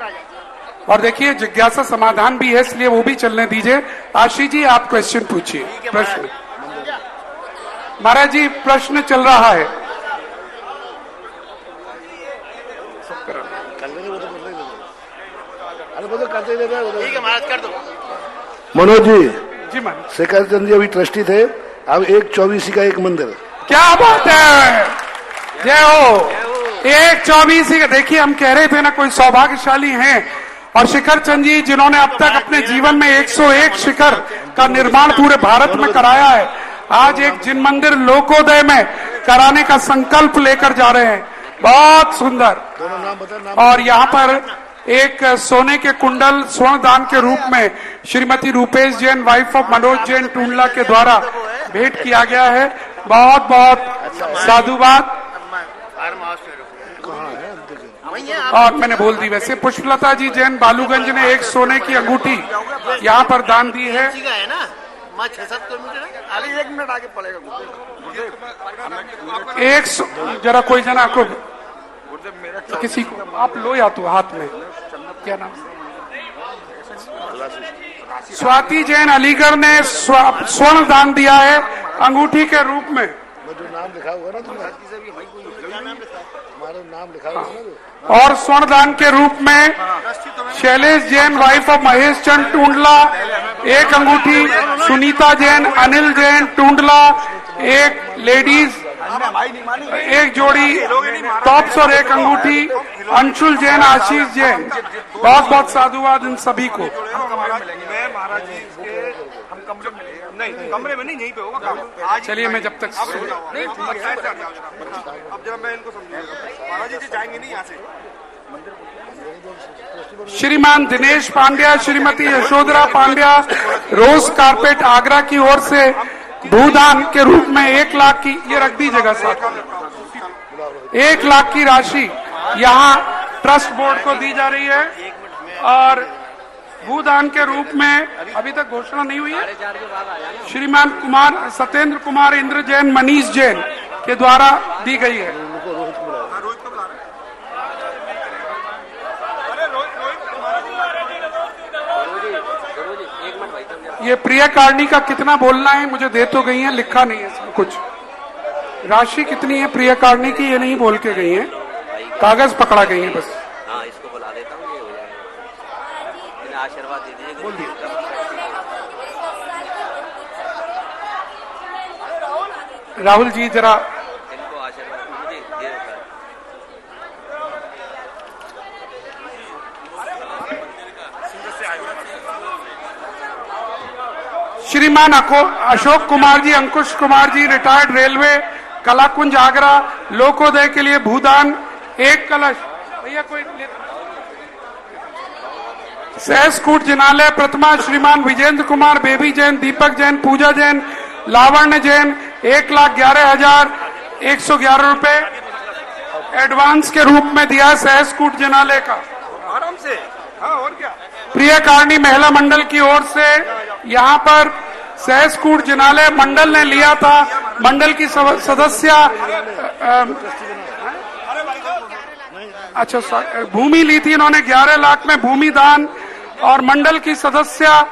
और देखिए जिज्ञासा समाधान भी है, इसलिए वो भी चलने दीजिए। आशीष जी आप क्वेश्चन पूछिए। प्रश्न महाराज जी, प्रश्न चल रहा है। मनोज जी मान शेखर चंद जी अभी ट्रस्टी थे, अब 1/24 का एक मंदिर। क्या बात है, जय हो। 1/24 का देखिए, हम कह रहे थे ना कोई सौभाग्यशाली हैं। और शिखर चंद जी जिन्होंने अब तक अपने जीवन में 101 शिखर का निर्माण पूरे भारत में कराया है, आज एक जिन मंदिर लोकोदय में कराने का संकल्प लेकर जा रहे हैं। बहुत सुंदर। और यहाँ पर एक सोने के कुंडल स्वर्ण दान के रूप में श्रीमती रूपेश जैन, वाइफ ऑफ मनोज जैन टूंडला के द्वारा भेंट किया गया है। बहुत बहुत साधुवाद। और मैंने बोल दी वैसे, पुष्पलता जी जैन बालूगंज ने एक सोने की अंगूठी यहाँ पर दान दी है। 6-7 किलोमीटर एक मिनट आगे पड़ेगा। जरा कोई जना को किसी को आप लो या तो हाथ में, क्या नाम? स्वाति जैन अलीगढ़ ने स्वर्ण दान दिया है अंगूठी के रूप में। जो नाम लिखा हुआ ना, हमारा नाम लिखा हुआ ना। और स्वर्ण दान के रूप में शैलेश जैन, वाइफ ऑफ महेश चंद टूंडला, एक अंगूठी। सुनीता जैन, अनिल जैन टूंडला, एक लेडीज, एक जोड़ी टॉप्स और एक अंगूठी। अंशुल जैन, आशीष जैन। बहुत बहुत साधुवाद इन सभी को। महाराज जी हम कमरे में नहीं, यहीं पे होगा। चलिए मैं जब तक नहीं, अब जरा मैं इनको समझाऊंगा। महाराज जी जाएंगे नहीं यहाँ से। श्रीमान दिनेश पांड्या, श्रीमती यशोधरा पांड्या, रोज कारपेट आगरा की ओर से भूदान के रूप में 1 लाख की, ये रख दीजिएगा साथ में, 1 लाख की राशि यहाँ ट्रस्ट बोर्ड को दी जा रही है। और भूदान के रूप में अभी तक घोषणा नहीं हुई है, श्रीमान कुमार सत्येंद्र कुमार, इंद्र जैन, मनीष जैन के द्वारा दी गई है। ये प्रिया कारणी का कितना बोलना है मुझे दे तो गई है, लिखा नहीं है इसमें कुछ। राशि कितनी है प्रिया कारणी की ये नहीं बोल के गई है, कागज पकड़ा गई है बस। हाँ, इसको बुला देता हूँ, ये हो जाएगा। आशीर्वाद दे दीजिए। बोल दिए। राहुल जी जरा इनको आशीर्वाद दीजिए। श्रीमान अशोक कुमार जी, अंकुश कुमार जी, रिटायर्ड रेलवे, कलाकुंज आगरा, लोकोदय के लिए भूदान 1 कलश। भैया कोई सहस्कूट जिनालय प्रतिमा श्रीमान विजेंद्र कुमार, बेबी जैन, दीपक जैन, पूजा जैन, लावण्य जैन 1,11,111 रुपए एडवांस के रूप में दिया सहस्कूट जिनालय का। आराम से, हाँ और क्या। प्रिय कारणी महिला मंडल की ओर से यहाँ पर सहस्कूट जिनालय मंडल ने लिया था। मंडल की सदस्य अच्छा भूमि ली थी इन्होंने 11 लाख में भूमि दान। और मंडल की सदस्य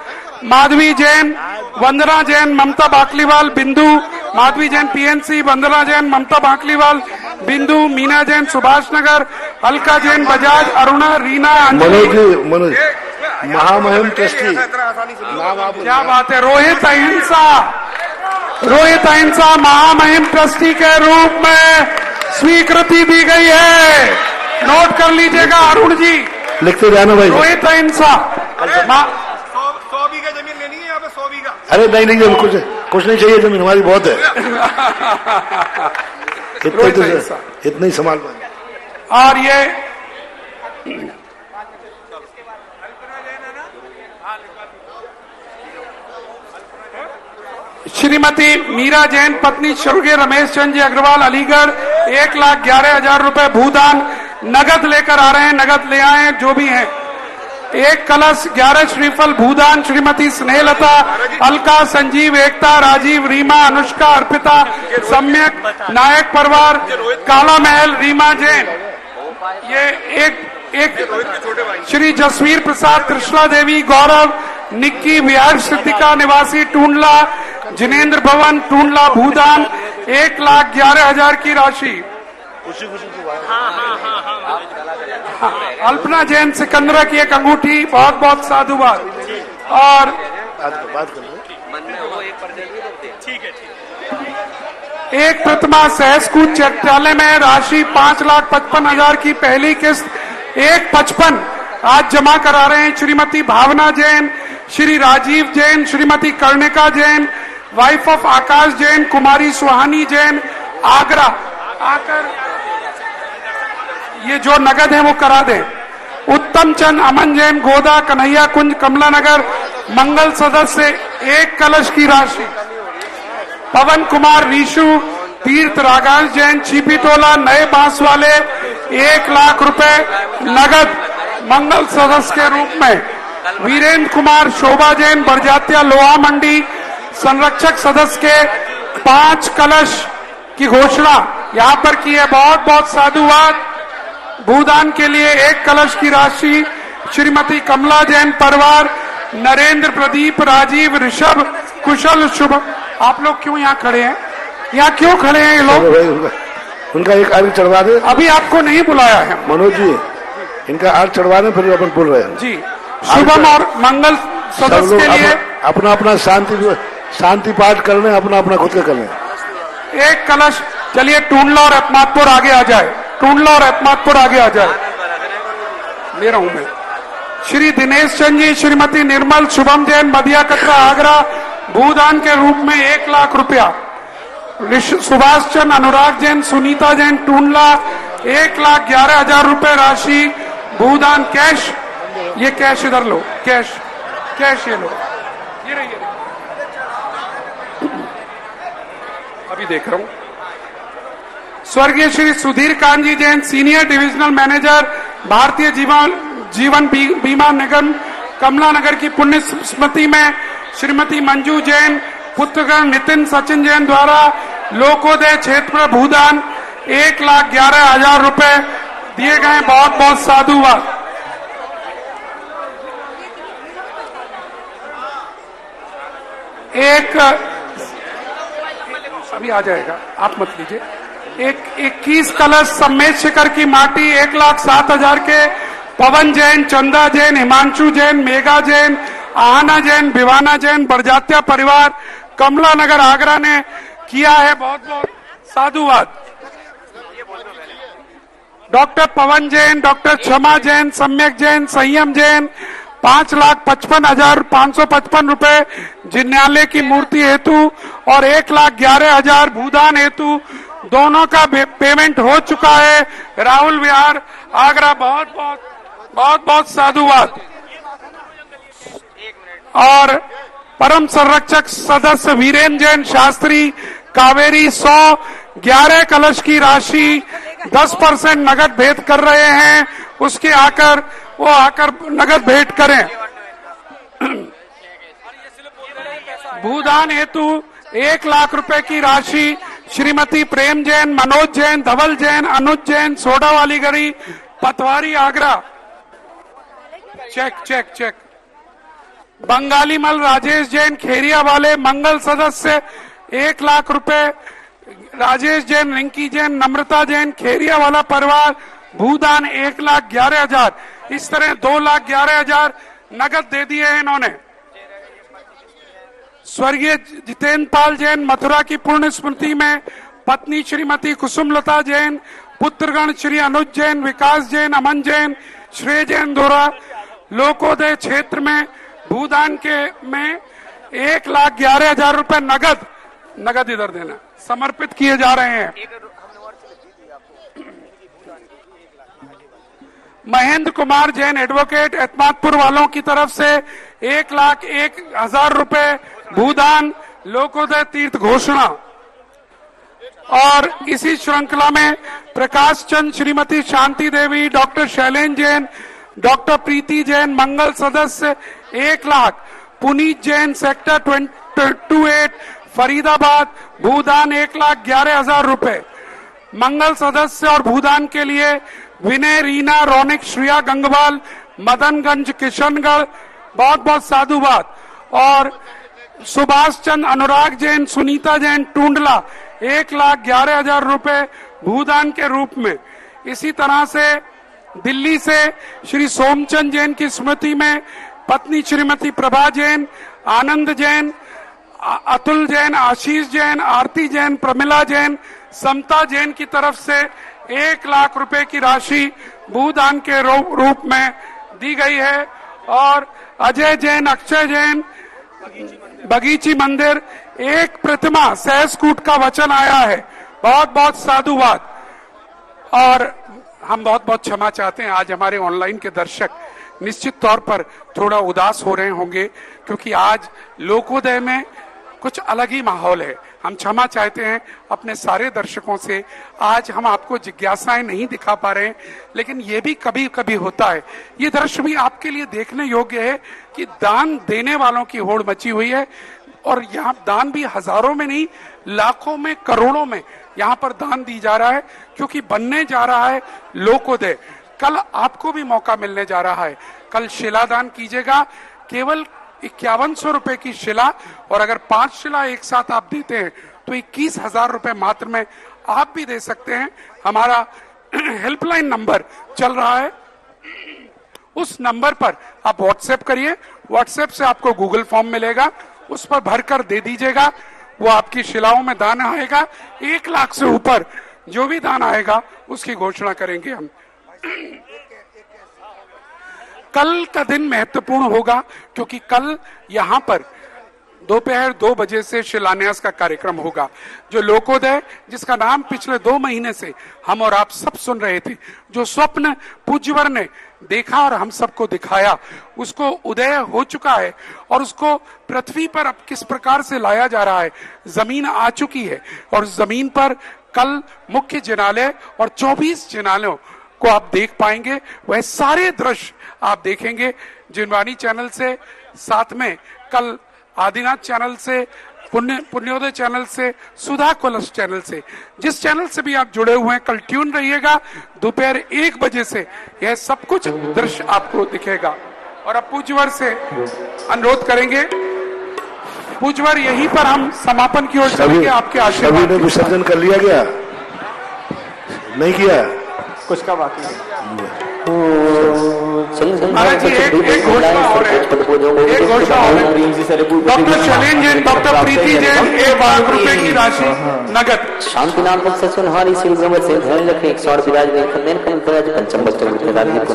माधवी जैन, वंदना जैन, ममता बाकलीवाल, बिंदु, माधवी जैन पीएनसी, वंदना जैन, ममता बाकलीवाल, बिंदु, मीना जैन सुभाष नगर, अलका जैन बजाज, अरुणा, रीना, मनोज महामहिम ट्रस्टी नाम आप क्या बात है। रोहित अहिंसा महामहिम ट्रस्टी के रूप में स्वीकृति दी गई है। नोट कर लीजिएगा अरुण जी, लिखते जाना भाई। रोहित अहिंसा 100 बीघा जमीन लेनी है यहाँ पे, 100 बीघा। अरे नहीं कुछ नहीं चाहिए, जमीन हमारी बहुत है। इतना ही संभाल पाएंगे। और ये श्रीमती मीरा जैन, पत्नी स्वर्गीय रमेश चंद्र जी अग्रवाल, अलीगढ़ 1,11,000 रुपए भूदान नगद लेकर आ रहे हैं। नगद ले आए जो भी हैं। 1 कलश 11 श्रीफल भूदान श्रीमती स्नेहलता, अलका, संजीव, एकता, राजीव, रीमा, अनुष्का, अर्पिता, सम्यक, नायक परिवार, काला महल, रीमा जैन। ये एक श्री जसवीर प्रसाद, कृष्णा देवी, गौरव, निक्की, बिहार सिद्धिका निवासी टूंडला, जिनेन्द्र भवन टूंडला भूदान 1,11,000 की राशि। अल्पना जैन सिकंदरा की एक अंगूठी, बहुत बहुत साधुवाद। और एक प्रतिमा सहस्कूट चैत्यालय में राशि 5,55,000 की पहली किस्त 1,55 आज जमा करा रहे हैं श्रीमती भावना जैन, श्री राजीव जैन, श्रीमती कर्णिका जैन, वाइफ ऑफ आकाश जैन, कुमारी सुहानी जैन, आगरा। आकर ये जो नगद है वो करा दें। उत्तम चंद, अमन जैन, गोदा, कन्हैया कुंज, कमला नगर, मंगल सदस्य 1 कलश की राशि। पवन कुमार, रीशु, तीर्थ, रागांश जैन, चीपीटोला, नए बांस वाले 1,00,000 रुपए नगद मंगल सदस्य के रूप में। वीरेंद्र कुमार, शोभा जैन, बरजात्या, लोहा मंडी संरक्षक सदस्य के 5 कलश की घोषणा यहाँ पर की है। बहुत बहुत साधुवाद। भूदान के लिए 1 कलश की राशि श्रीमती कमला जैन परिवार, नरेंद्र, प्रदीप, राजीव, ऋषभ, कुशल, शुभ। आप लोग क्यों यहाँ खड़े हैं? यहाँ क्यों खड़े हैं ये लोग? उनका एक आर्ट चढ़वा दे। अभी आपको नहीं बुलाया है मनोज जी, इनका आर्ट चढ़वा दें, फिर अपन बोल रहे हैं जी। शुभम और मंगल सदस्य के लिए अपना अपना शांति पाठ कर लें, अपना अपना खुद का कर लें। 1 कलश। चलिए टूंडला और एतमादपुर आगे आ जाए, टूंडला और एतमादपुर आगे आ जाए। ले रहा हूं मैं। श्री दिनेश चंद जी, श्रीमती निर्मल, शुभम जैन, मधिया कटरा, आगरा भूदान के रूप में 1,00,000 रुपया। सुभाष चंद, अनुराग जैन, सुनीता जैन, टूंडला 1,11,000 रुपए राशि भूदान। कैश, ये कैश इधर लो, कैश ये लो, ये रही। अभी देख रहा हूं। स्वर्गीय Shri Sudhir kanji Jain, senior divisional manager, Bharatiya Jeevan बीमा निगम, कमला नगर की पुण्य स्मृति में श्रीमती मंजू जैन, पुत्रगण नितिन सचिन जैन द्वारा लोकोदय क्षेत्र में भूदान 1,11,000 रुपए दिए गए। बहुत बहुत साधुवाद। एक अभी आ जाएगा, आप मत लीजिए। 21 कलश सम्मेद शिखर की माटी 1,07,000 के पवन जैन, चंदा जैन, हिमांशु जैन, मेघा जैन, आहना जैन, भिवाना जैन, बरजात्या परिवार, कमला नगर, आगरा ने किया है। बहुत बहुत साधुवाद। डॉक्टर पवन जैन, डॉक्टर क्षमा जैन, सम्यक जैन, संयम जैन, 5,55,555 रुपए जिन्यालय की मूर्ति हेतु और 1,11,000 भूदान हेतु दोनों का पेमेंट हो चुका है। राहुल विहार, आगरा। बहुत बहुत साधुवाद। और परम संरक्षक सदस्य वीरेंद्र जैन शास्त्री कावेरी 111 कलश की राशि 10% नगद भेंट कर रहे हैं। उसके आकर नगद भेंट करें। भूदान हेतु 1 लाख रुपए की राशि श्रीमती प्रेम जैन, मनोज जैन, धवल जैन, अनुज जैन, सोडावाली गढ़ी, पतवारी, आगरा। चेक। बंगाली मल राजेश जैन, खेरिया वाले, मंगल सदस्य 1 लाख रुपए। राजेश जैन, रिंकी जैन, नम्रता जैन, खेरिया वाला परिवार, भूदान 1,11,000। इस तरह 2,11,000 नगद दे दिए हैं इन्होंने। स्वर्गीय जितेंद्र पाल जैन, मथुरा की पुण्य स्मृति में पत्नी श्रीमती कुसुमलता जैन, पुत्रगण श्री अनुज जैन, विकास जैन, अमन जैन, श्रेय जैन दोरा, लोकोदय क्षेत्र में भूदान के में 1,11,000 रुपए नगद इधर देना समर्पित किए जा रहे हैं। महेंद्र कुमार जैन एडवोकेट एतमादपुर वालों की तरफ से 1,01,000 रुपए भूदान लोकोदय तीर्थ घोषणा। और इसी श्रृंखला में प्रकाश चंद, श्रीमती शांति देवी, डॉक्टर शैलेंद्र जैन, डॉक्टर प्रीति जैन, मंगल सदस्य 1 लाख। पुनीत जैन, सेक्टर 28 फरीदाबाद, भूदान 1,11,000 रुपए। मंगल सदस्य और भूदान के लिए विनय, रीना, रौनिक, श्रिया गंगवाल, मदनगंज, किशनगढ़। बहुत बहुत साधुवाद। और सुभाष चंद, अनुराग जैन, सुनीता जैन, टूंडला 1,11,000 रुपए भूदान के रूप में। इसी तरह से दिल्ली से श्री सोमचंद जैन की स्मृति में पत्नी श्रीमती प्रभा जैन, आनंद जैन, अतुल जैन, आशीष जैन, आरती जैन, प्रमिला जैन, समता जैन की तरफ से 1 लाख रुपए की राशि भूदान के रूप में दी गई है। और अजय जैन, अक्षय जैन, बगीची मंदिर, 1 प्रतिमा सहस्कूट का वचन आया है। बहुत बहुत साधुवाद। और हम बहुत बहुत क्षमा चाहते हैं, आज हमारे ऑनलाइन के दर्शक निश्चित तौर पर थोड़ा उदास हो रहे होंगे क्योंकि आज लोकोदय में कुछ अलग ही माहौल है। हम क्षमा चाहते हैं अपने सारे दर्शकों से। आज हम आपको जिज्ञासाएं नहीं दिखा पा रहे हैं, लेकिन ये भी कभी कभी होता है। ये दृश्य भी आपके लिए देखने योग्य है कि दान देने वालों की होड़ मची हुई है। और यहाँ दान भी हजारों में नहीं, लाखों में, करोड़ों में यहाँ पर दान दी जा रहा है क्योंकि बनने जा रहा है लोकोदय। कल आपको भी मौका मिलने जा रहा है। कल शिलादान कीजिएगा, केवल 5100 रुपए की शिला। और अगर 5 शिला एक साथ आप देते हैं तो 21,000 रुपए मात्र में आप भी दे सकते हैं। हमारा हेल्पलाइन नंबर चल रहा है, उस नंबर पर आप व्हाट्सएप करिए। व्हाट्सएप से आपको गूगल फॉर्म मिलेगा, उस पर भरकर दे दीजिएगा। वो आपकी शिलाओं में दान आएगा। 1 लाख से ऊपर जो भी दान आएगा उसकी घोषणा करेंगे हम। कल का दिन महत्वपूर्ण होगा क्योंकि कल यहाँ पर दोपहर 2 बजे से शिलान्यास का कार्यक्रम होगा। जो लोकोदय, जिसका नाम पिछले 2 महीने से हम और आप सब सुन रहे थे, जो स्वप्न पूज्यवर ने देखा और हम सबको दिखाया, उसको उदय हो चुका है। और उसको पृथ्वी पर अब किस प्रकार से लाया जा रहा है, जमीन आ चुकी है। और जमीन पर कल मुख्य जिनालय और 24 जिनालयों को आप देख पाएंगे। वह सारे दृश्य आप देखेंगे जिनवाणी चैनल से, साथ में कल आदिनाथ चैनल से, पुण्योदय चैनल से, सुधा कलश चैनल से, जिस चैनल से भी आप जुड़े हुए हैं, कल ट्यून रहिएगा। दोपहर 1 बजे से यह सब कुछ दृश्य आपको दिखेगा। और अब पूज्यवर से अनुरोध करेंगे, पूज्यवर यहीं पर हम समापन की ओर चलेंगे। आपके आशीर्वाद। सभी ने विसर्जन कर लिया गया? नहीं किया? कुछ का बाकी है। महाराज जी एक घोषणा और है, एक घोषणा और है। डॉक्टर शैलेंद्र जैन, डॉक्टर प्रीति जैन 1 लाख रुपए की राशि नगद। शांति नाम से सुनहारी श्री ब्रह्म से ध्यान रखे 100 विराज में खंडेन खंड पंचम बच्चों के दादी को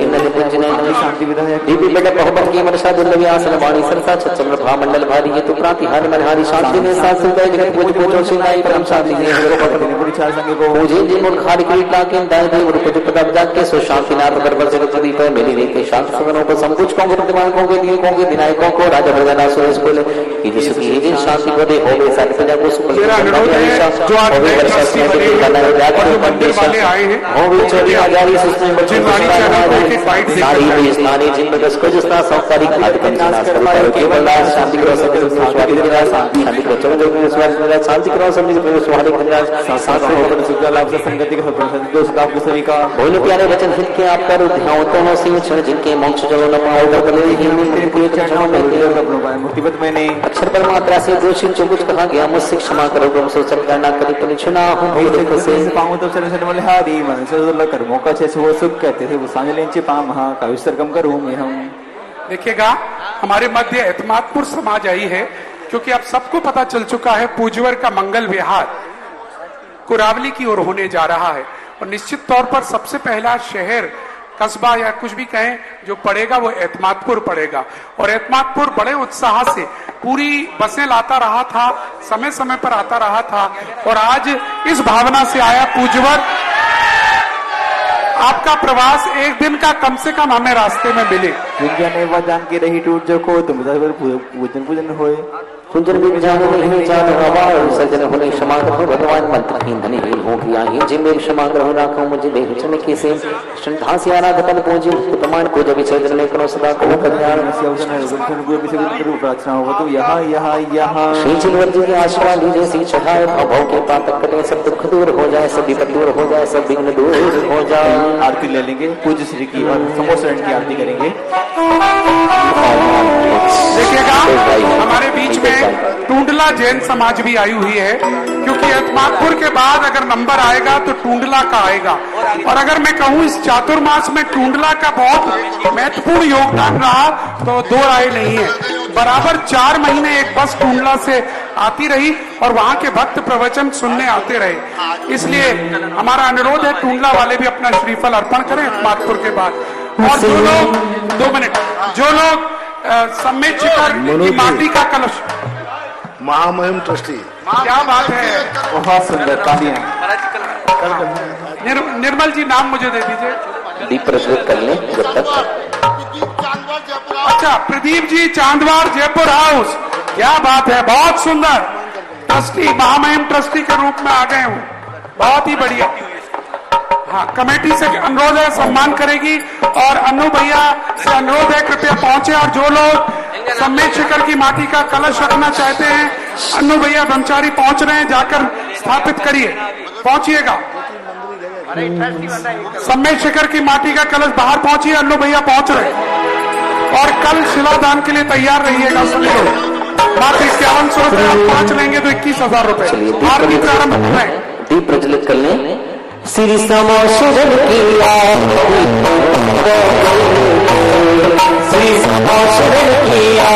इन पूजने शांति विधायक दीपी बेटा बहुबत की मनसा दुर्लभ आसन वाणी सरसा चंद्र भा मंडल भारी ये तो प्रातिहार मनहारी शांति में साथ सुनता है जगत पूज पूजो सिंगाई परम शांति ने पूरी चार संगे को पूजे जी मुख खारी कीटला के दाय दे और कुछ पद जाग के सो शांति नाथ गर्भ जगत प्रदीप है मेरी रीति शांत सदनों को संकुच को वर्तमान को के लिए को के विनायकों को राजा भजना सुरेश को कि जिस की जिन शांति को दे होवे सारी प्रजा को सुख जो होवे वर्षा में गाना जाकर मंदिर वाले आए हैं होवे चोरी आजारी सुस्ने बच्चे सारी स्नानी जिन में को जिसना सौकारी खाद कंचना केवल शांति करो सबके स्वागत करेगा शांति करो चलो जो स्वागत शांति करो सबके स्वागत करेगा साथ में होकर सुख लाभ से संगति का दोस्त आप सभी का बोले प्यारे वचन हित के आप कर ध्यान तो हो सिंह क्षण जिनके मोक्ष चलो न पाओ कर ले हिंदी चरणों में मुक्तिपत मैंने अक्षर पर मात्रा से दोषी जो कुछ कहा गया मुझसे क्षमा करो तुम सोचल करना करी पर छुना हूं से पाऊं तो चरण चरण मलहारी मन से कर्मों का जैसे वो सुख कहते थे वो सांजलेंचे पाम हां का विसर्गम करूं मैं हम। देखिएगा हमारे मध्य एतमादपुर समाज आई है, क्योंकि अब सबको पता चल चुका है पूजवर का मंगल विहार कुरावली की ओर होने जा रहा है और निश्चित तौर पर सबसे पहला शहर कस्बा या कुछ भी कहें जो पड़ेगा वो एतमादपुर पड़ेगा। और एतमादपुर बड़े उत्साह से पूरी बसें लाता रहा था, समय समय पर आता रहा था और आज इस भावना से आया पूजवर आपका प्रवास एक दिन का कम से कम हमें रास्ते में मिले। जान के रही टूट जो को तुम पूजन पूजन होए कुंजन भी जानो नहीं जानो हवार सजन होने क्षमा करो भगवान मंत्रहीन धनीहीन हो गया ही जिम में क्षमा करो राखो मुझे देह चन के से श्रद्धा से आराधन पूज्य प्रमाण को जब विसर्जन ले करो सदा को कल्याण से अवसर गुरु गुरु विसर्जन करो प्रार्थना हो तो यहाँ श्री चिलवर जी के आशीर्वाद लीजिए सी चढ़ाए भव के पातक कटे सब दुख दूर हो जाए सब विपद दूर हो जाए सब विघ्न दूर हो जाए। आरती ले लेंगे पूज्य श्री की और समोसरण की आरती करेंगे। देखिएगा हमारे बीच में टूंडला जैन समाज भी आई हुई है, क्योंकि एतमादपुर के बाद अगर नंबर आएगा तो टूंडला का आएगा। और अगर मैं कहूं इस चातुर्मास में टूंडला का बहुत महत्वपूर्ण योगदान रहा तो दो राय नहीं है। बराबर 4 महीने एक बस टूंडला से आती रही और वहां के भक्त प्रवचन सुनने आते रहे। इसलिए हमारा अनुरोध है टूंडला वाले भी अपना श्रीफल अर्पण करें एतमादपुर के बाद। और जो लोग 2 मिनट जो लोग सम्मेद शिखर की माटी का कलश महामहिम ट्रस्टी क्या बात है, बहुत सुंदर तालियां। निर्मल जी नाम मुझे दे दीजिए। दीप प्रज्वलित कर लें जब तक। अच्छा प्रदीप जी चांदवार जयपुर हाउस, क्या बात है, बहुत सुंदर ट्रस्टी महामहिम ट्रस्टी के रूप में आ गए हूँ, बहुत ही बढ़िया। हाँ कमेटी से अनुरोध है सम्मान करेगी और अन्नू भैया से अनुरोध है कृपया पहुंचे। और जो लोग सम्मेद शिखर की माटी का कलश रखना चाहते हैं अन्नू भैया ब्रह्मचारी पहुंच रहे हैं, जाकर स्थापित करिए, पहुंचिएगा। सम्मेद शिखर की माटी का कलश बाहर पहुंचिए, अन्नू भैया पहुंच रहे हैं। और कल शिलादान के लिए तैयार रहिएगा सभी लोग। मात्र 5100 रुपए आप 5 लेंगे तो 21,000 रुपए आरती प्रारंभ हो रहे हैं। दीप प्रज्वलित कर लें। श्री समोषण किया श्री समोषण किया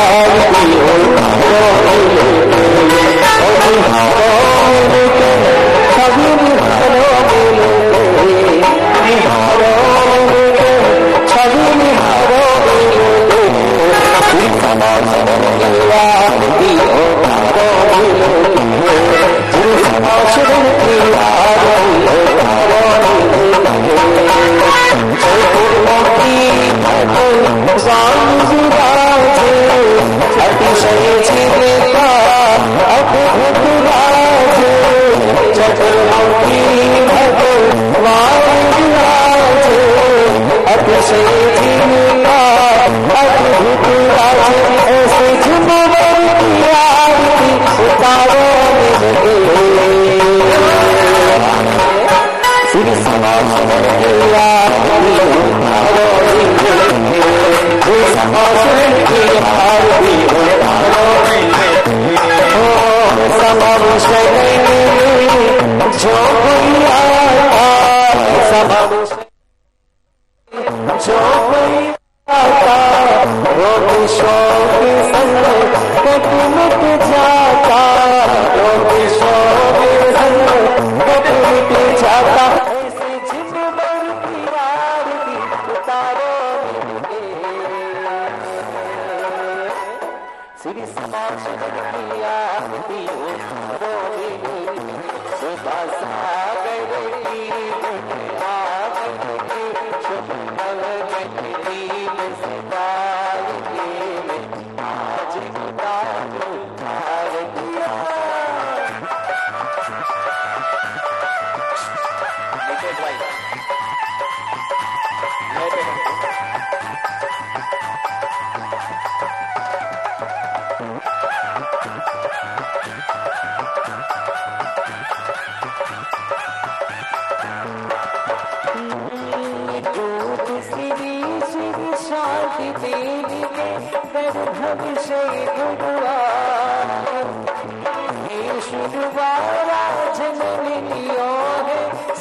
जो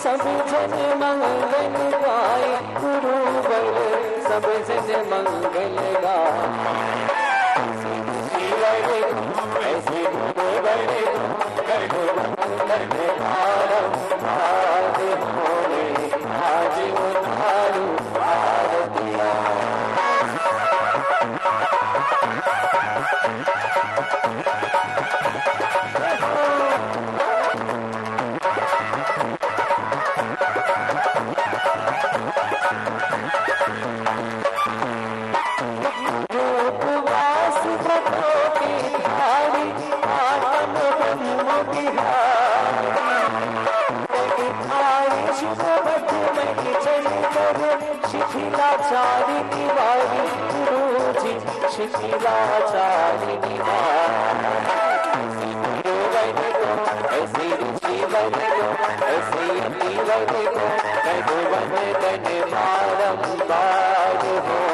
सब जन मंगल गाय गुरु बल सब जन मंगल गाय ऐसे आज उधारू आरतिया शिथिलाचारी निवारी गुरु जी शिथिलाचारी निवारी ऐसे ऋषि वन को ऐसे यति वन को मैं तो वन बारंबार हो